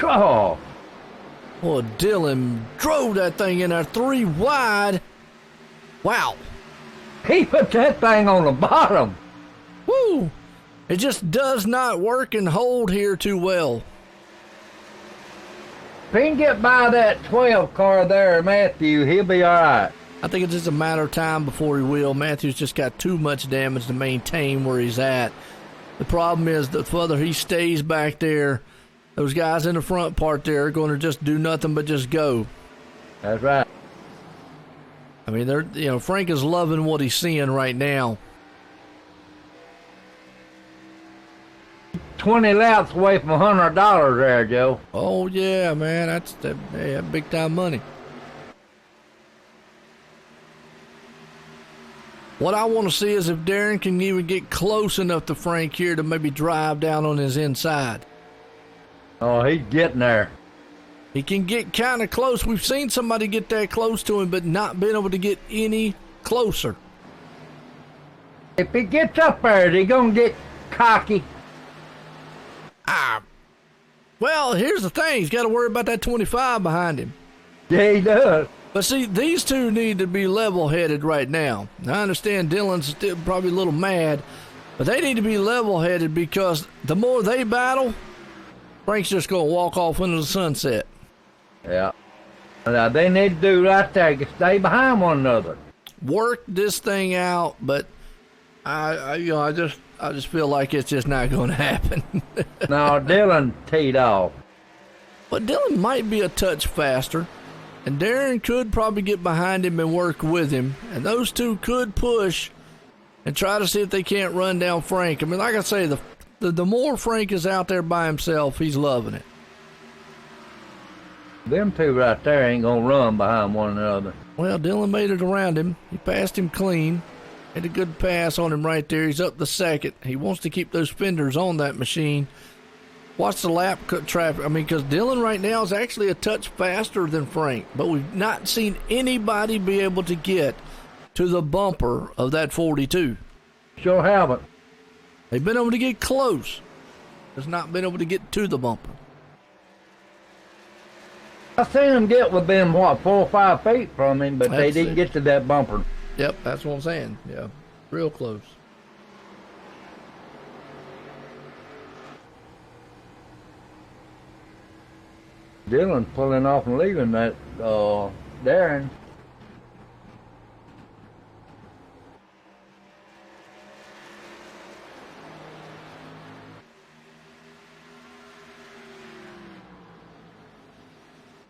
Oh. Boy, Dylan drove that thing in there 3 wide. Wow. He put that thing on the bottom. Woo! It just does not work and hold here too well. If he can get by that 12 car there, Matthew, he'll be all right. I think it's just a matter of time before he will. Matthew's just got too much damage to maintain where he's at. The problem is the further he stays back there, those guys in the front part there are going to just do nothing but just go. That's right. I mean, Frank is loving what he's seeing right now. 20 laps away from $100 there, Joe. Oh, yeah, man. That's big time money. What I want to see is if Darren can even get close enough to Frank here to maybe drive down on his inside. Oh, he's getting there. He can get kind of close. We've seen somebody get that close to him, but not been able to get any closer. If he gets up there, he's going to get cocky. Well, here's the thing. He's got to worry about that 25 behind him. Yeah, he does. But see, these two need to be level-headed right now. I understand Dylan's still probably a little mad, but they need to be level-headed because the more they battle, Frank's just going to walk off into the sunset. Yeah. Now, they need to do right there, stay behind one another. Work this thing out, but I just feel like it's just not going to happen. No, Dylan teed off. But Dylan might be a touch faster. And Darren could probably get behind him and work with him. And those two could push and try to see if they can't run down Frank. I mean, like I say, the more Frank is out there by himself, he's loving it. Them two right there ain't going to run behind one another. Well, Dylan made it around him. He passed him clean. Had a good pass on him right there. He's up the second. He wants to keep those fenders on that machine. Watch the lap traffic. I mean, because Dylan right now is actually a touch faster than Frank, but we've not seen anybody be able to get to the bumper of that 42. Sure haven't. They've been able to get close. Just not been able to get to the bumper. I seen them get within, what, 4 or 5 feet from him, but they didn't get to that bumper. Yep, that's what I'm saying. Yeah, real close. Dylan's pulling off and leaving that Darren.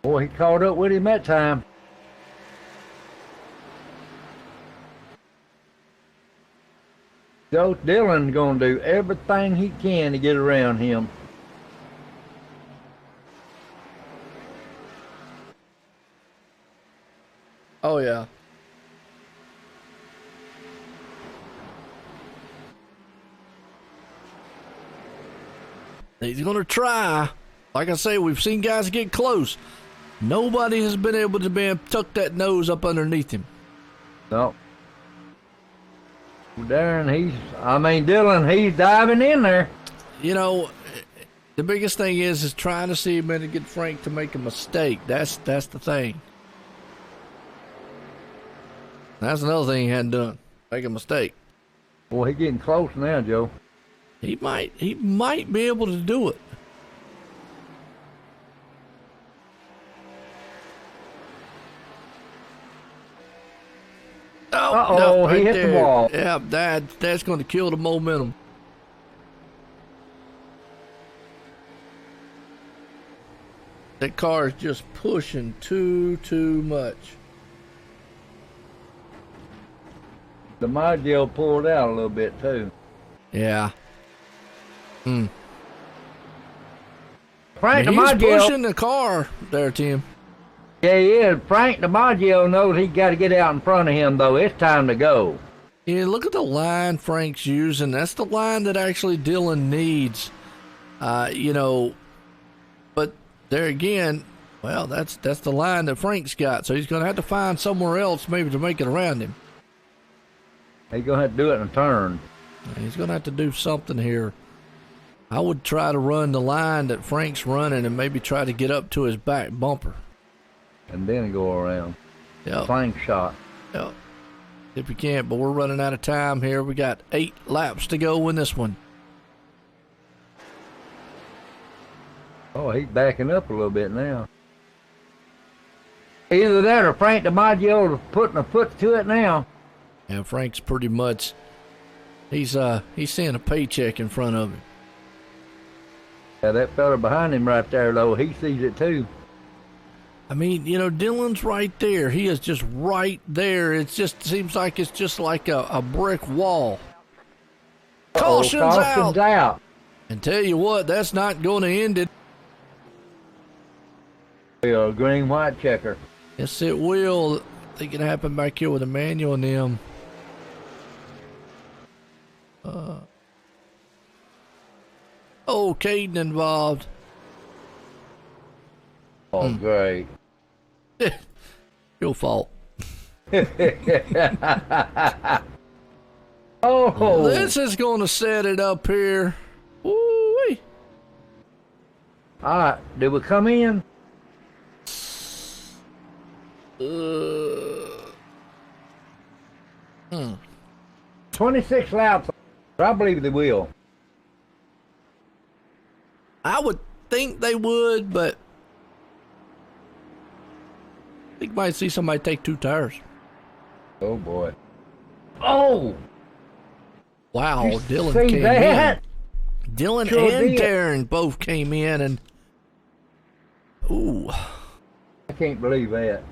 Boy, he caught up with him that time. Joe Dylan's gonna do everything he can to get around him. Oh yeah. He's gonna try. Like I say, we've seen guys get close. Nobody has been able to tuck that nose up underneath him. No. Dylan, he's diving in there. You know, the biggest thing is trying to see him and get Frank to make a mistake. That's the thing. That's another thing he hadn't done. Make a mistake. Boy, he's getting close now, Joe. He might be able to do it. Oh, no, he hit the wall. Yeah, that's going to kill the momentum. That car is just pushing too much. The Maggio pulled out a little bit too. Yeah. Frank He's pushing the car there, Tim. Yeah, he is. Frank DiMaggio knows he's got to get out in front of him, though. It's time to go. Yeah, look at the line Frank's using. That's the line that actually Dylan needs. You know, but there again, well, that's the line that Frank's got. So he's going to have to find somewhere else maybe to make it around him. He's going to have to do it in a turn. He's going to have to do something here. I would try to run the line that Frank's running and maybe try to get up to his back bumper. And then go around. Yep. Flank shot. Yep. If you can't, but we're running out of time here. We got 8 laps to go in this one. Oh, he's backing up a little bit now. Either that or Frank DiMaggio is putting a foot to it now. And Frank's pretty much, he's seeing a paycheck in front of him. Yeah, that fella behind him right there, though, he sees it too. I mean, you know, Dylan's right there. He is just right there. It just seems like it's just like a brick wall. Caution's out. And tell you what, that's not going to end it. A green-white checker. Yes, it will. I think it happened back here with Emmanuel and them. Oh, Caden involved. Oh, great. Your fault. Oh, this is going to set it up here. Woo-wee. All right, did we come in? 26 laps. I believe they will. I would think they would, but I think you might see somebody take 2 tires. Oh, boy. Oh! Wow, You Dylan see came that? in. Dylan Sure and did. Darren both came in, and ooh. I can't believe that.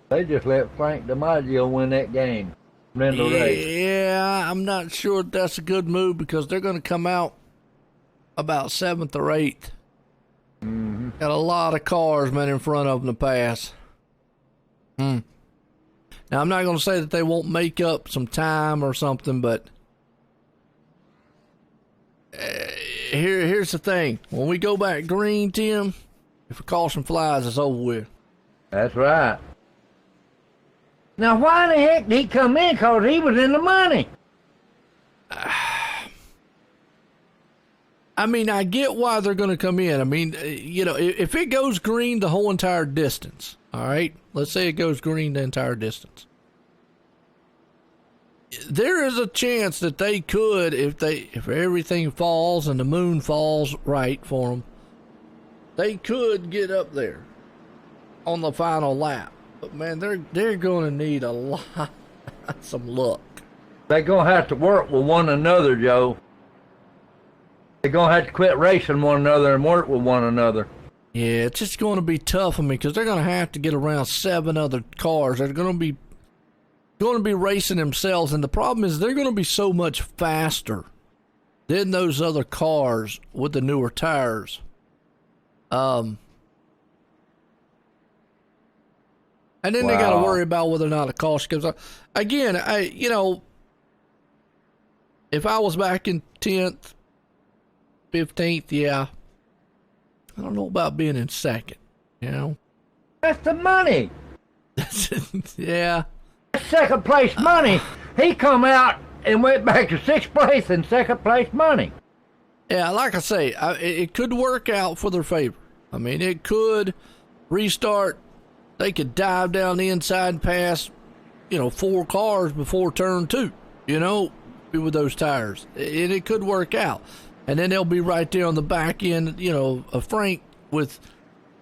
They just let Frank DiMaggio win that game. Win the race. Yeah, I'm not sure if that's a good move because they're going to come out about 7th or 8th. Got a lot of cars, man, in front of them to pass. Now, I'm not going to say that they won't make up some time or something, but here's the thing. When we go back green, Tim, if a caution flies, it's over with. That's right. Now, why the heck did he come in? Because he was in the money. I mean, I get why they're going to come in. I mean, you know, if it goes green the whole entire distance, all right? Let's say it goes green the entire distance. There is a chance that they could, if everything falls and the moon falls right for them, they could get up there on the final lap. But man, they're going to need a lot, some luck. They're going to have to work with one another, Joe. They're going to have to quit racing one another and work with one another. Yeah, it's just going to be tough on me because they're going to have to get around 7 other cars. They're going to be racing themselves, and the problem is they're going to be so much faster than those other cars with the newer tires. And then they got to worry about whether or not a caution comes up. Again, if I was back in 10th, 15th, yeah, I don't know about being in second, you know? That's the money. Yeah. That's second place money. He come out and went back to 6th place and second place money. Yeah, like I say, it could work out for their favor. I mean, it could restart. They could dive down the inside and pass, 4 cars before turn 2, with those tires. And it could work out. And then they'll be right there on the back end, of Frank with,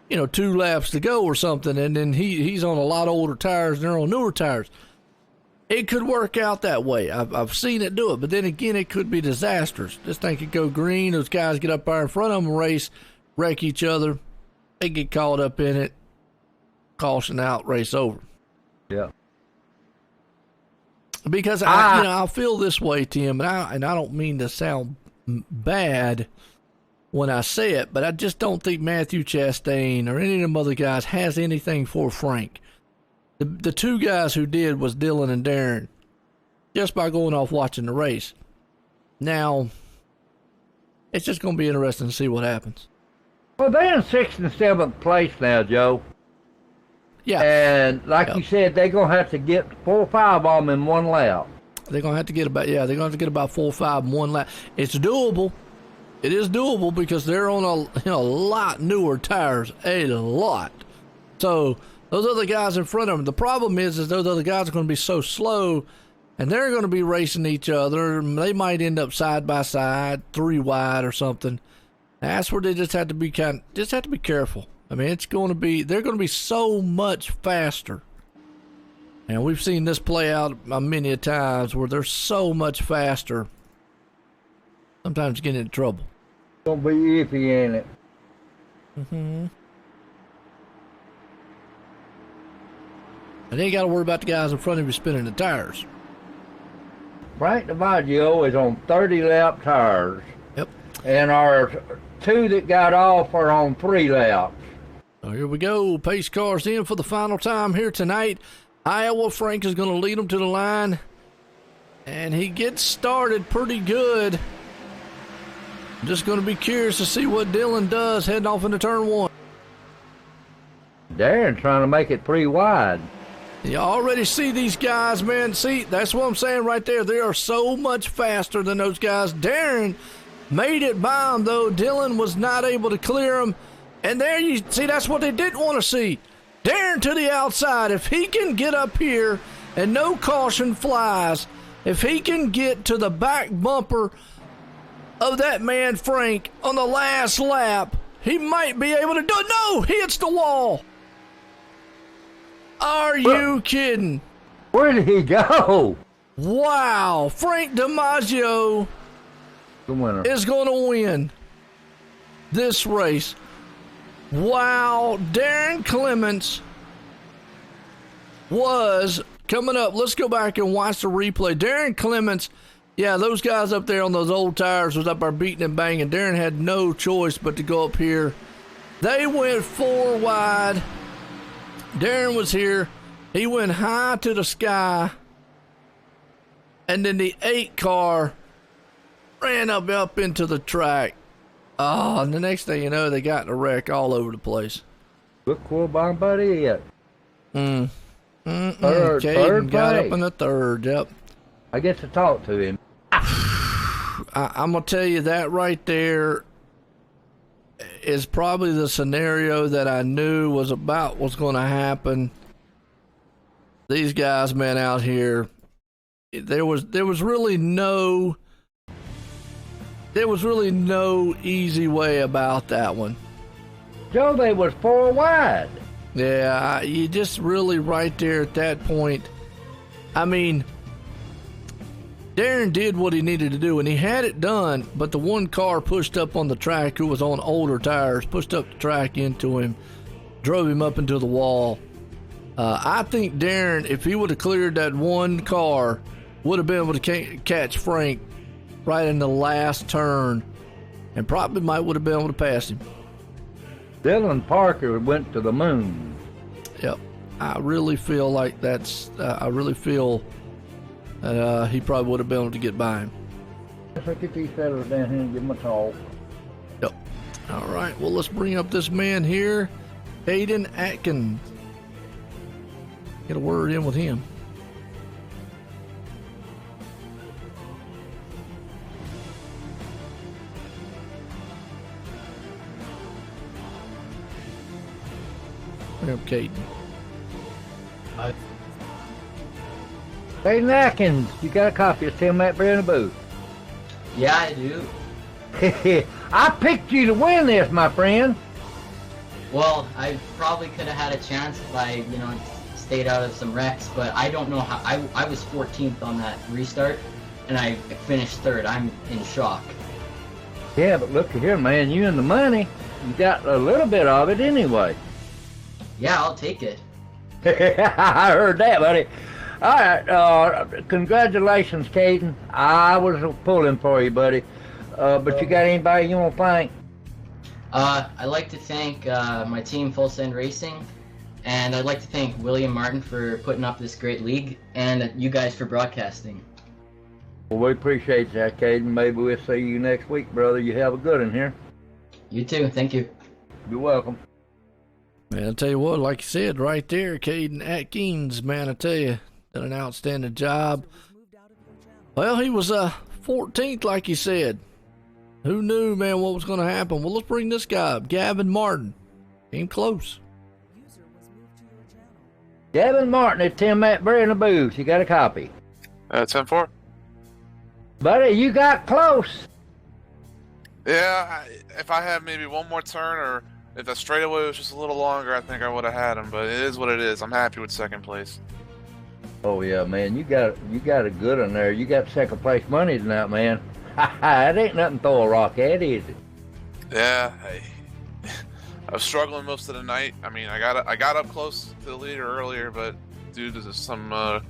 2 laps to go or something. And then he's on a lot of older tires and they're on newer tires. It could work out that way. I've seen it do it. But then again, it could be disastrous. This thing could go green. Those guys get up there in front of them, race, wreck each other. They get caught up in it. Caution out, race over. Yeah. Because I feel this way, Tim, and I don't mean to sound bad when I say it, but I just don't think Matthew Chastain or any of them other guys has anything for Frank. The 2 guys who did was Dylan and Darren, just by going off watching the race. Now, it's just going to be interesting to see what happens. Well, they're in 6th and 7th place now, Joe. Yeah. And like you said, they're going to have to get 4 or 5 of them in 1 lap. They're going to have to get about 4 or 5 in 1 lap. It's doable. It is doable because they're on a lot newer tires, a lot. So those other guys in front of them, the problem is those other guys are going to be so slow, and they're going to be racing each other. They might end up side by side, 3 wide or something. That's where they just have to be careful. I mean, they're going to be so much faster. And we've seen this play out many a times where they're so much faster. Sometimes getting into trouble. Gonna be iffy, ain't it? Mm-hmm. And then you got to worry about the guys in front of you spinning the tires. Frank DiMaggio is on 30-lap tires. Yep. And our 2 that got off are on 3 laps. So here we go. Pace cars in for the final time here tonight. Iowa, Frank is going to lead them to the line. And he gets started pretty good. Just going to be curious to see what Dylan does heading off into turn 1. Darren trying to make it 3 wide. You already see these guys, man. See, that's what I'm saying right there. They are so much faster than those guys. Darren made it by him, though. Dylan was not able to clear him. And there you see, that's what they didn't want to see. Darren to the outside. If he can get up here and no caution flies, if he can get to the back bumper of that man Frank on the last lap, he might be able to do it. No, he hits the wall. Are you kidding? Where did he go? Wow, Frank DiMaggio is going to win this race. Wow, Darren Clements was coming up. Let's go back and watch the replay. Darren Clements, yeah, those guys up there on those old tires was up there beating and banging. Darren had no choice but to go up here. They went 4 wide. Darren was here. He went high to the sky. And then the 8 car ran up into the track. Oh, and the next thing you know, they got in a wreck all over the place. Look where my buddy is. Third Caden got up in the 3rd, yep. I get to talk to him. I'm going to tell you that right there is probably the scenario that I knew was about what's going to happen. These guys, man, out here, there was really no easy way about that one. Joe, they was 4 wide. Yeah, you just really right there at that point. I mean, Darren did what he needed to do, and he had it done, but the one car pushed up on the track who was on older tires, pushed up the track into him, drove him up into the wall. I think Darren, if he would have cleared that one car, would have been able to catch Frank right in the last turn, and probably would have been able to pass him. Dylan Parker went to the moon. Yep. I really feel like that's, he probably would have been able to get by him. Let's get these fellas down here and give them a talk. Yep. All right. Well, let's bring up this man here, Hayden Atkins. Get a word in with him. Bring up Caden. Hayden Atkins, you got a copy of Tim Matt Bear in the booth? Yeah, I do. I picked you to win this, my friend. Well, I probably could have had a chance if I, stayed out of some wrecks, but I don't know how. I was 14th on that restart, and I finished third. I'm in shock. Yeah, but look here, man, you in the money. You got a little bit of it anyway. Yeah, I'll take it. I heard that, buddy. All right, congratulations, Caden. I was pulling for you, buddy. But you got anybody you want to thank? I'd like to thank my team, Full Send Racing, and I'd like to thank William Martin for putting up this great league, and you guys for broadcasting. Well, we appreciate that, Caden. Maybe we'll see you next week, brother. You have a good one here. You too. Thank you. You're welcome. Man, I'll tell you what, like you said right there, Caden Atkins, man, I tell you, did an outstanding job. Well, he was 14th, like you said. Who knew, man, what was going to happen? Well, let's bring this guy up, Gavin Martin. Came close. Gavin Martin at Tim Matt Bear in the booth. You got a copy? 10-4. Buddy, you got close. Yeah, if I had maybe one more turn, or if the straightaway was just a little longer, I think I would have had him. But it is what it is. I'm happy with second place. Oh yeah, man, you got a good one there. You got second place money tonight, man. It ain't nothing to throw a rock at, is it? Yeah, I was struggling most of the night. I mean, I got up close to the leader earlier, but due to some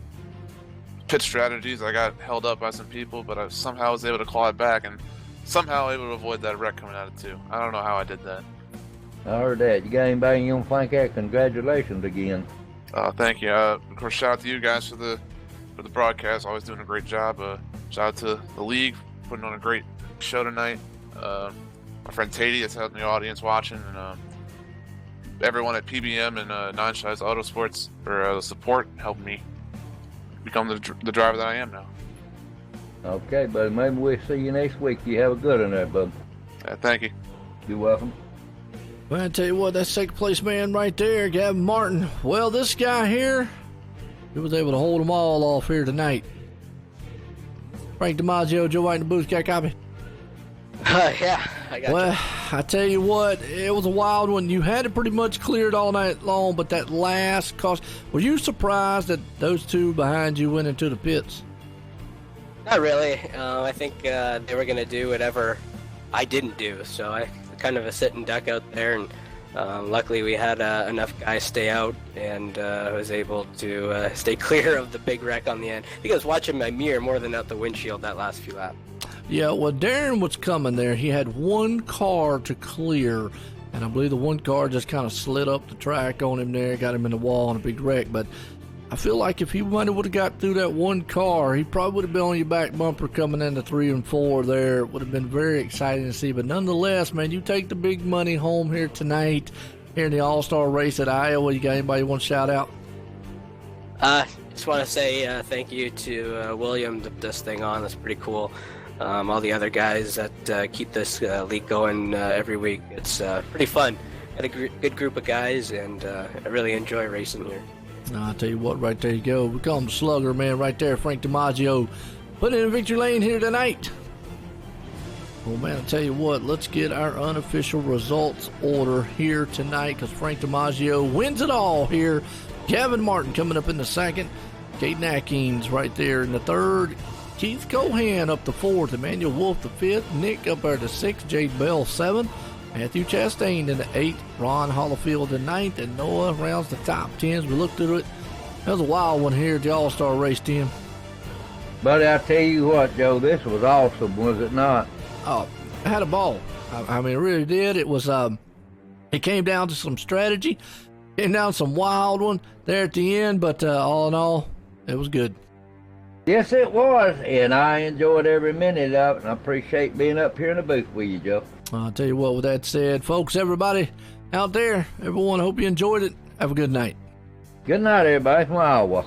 pit strategies, I got held up by some people. But I somehow was able to claw it back, and somehow able to avoid that wreck coming out of 2. I don't know how I did that. I heard that. You got anybody you want to thank that? Congratulations again. Thank you. Of course, shout out to you guys for the broadcast. Always doing a great job. Shout out to the league, putting on a great show tonight. My friend Tatey that's out in the audience watching, and everyone at PBM and Nine Shies Autosports for the support, helping me become the driver that I am now. Okay, buddy. Maybe we'll see you next week. You have a good one there, bud. Thank you. You're welcome. Well, I tell you what, that second place man right there, Gavin Martin. Well, this guy here, he was able to hold them all off here tonight. Frank DiMaggio, Joe White in the booth, got a copy? Yeah, I got Well, you. I tell you what, it was a wild one. You had it pretty much cleared all night long, but that last cost, were you surprised that those two behind you went into the pits? Not really. I think they were going to do whatever I didn't do, so I kind of a sit and duck out there, and luckily we had enough guys stay out, and was able to stay clear of the big wreck on the end. I think I was watching my mirror more than out the windshield that last few laps. Yeah, well, Darren was coming there. He had one car to clear, and I believe the one car just kind of slid up the track on him there, got him in the wall in a big wreck. But I feel like if he would have got through that one car, he probably would have been on your back bumper coming into 3 and 4 there. It would have been very exciting to see. But nonetheless, man, you take the big money home here tonight here in the All-Star race at Iowa. You got anybody you want to shout out? Just want to say thank you to William to put this thing on. That's pretty cool. all the other guys that keep this league going every week. It's pretty fun. Got a good group of guys, and I really enjoy racing here. I'll tell you what, right there you go. We call him Slugger, man, right there. Frank DiMaggio putting in victory lane here tonight. Well, man, I'll tell you what, let's get our unofficial results order here tonight, because Frank DiMaggio wins it all here. Gavin Martin coming up in the second. Caden Atkins right there in the third. Keith Cohan up the fourth. Emmanuel Wolf the fifth. Nick up there the sixth. Jade Bell seventh. Matthew Chastain in the eighth. Ron Hollifield the ninth. And Noah rounds the top 10s. We looked through it. That was a wild one here at the All-Star race, Tim. Buddy, I tell you what, Joe, this was awesome, was it not? Oh, I had a ball. I mean, it really did. It was, it came down to some strategy. Came down to some wild one there at the end, but all in all, it was good. Yes, it was, and I enjoyed every minute of it, and I appreciate being up here in the booth with you, Joe. I'll tell you what, with that said, folks, everybody out there, everyone, I hope you enjoyed it. Have a good night. Good night, everybody from Iowa.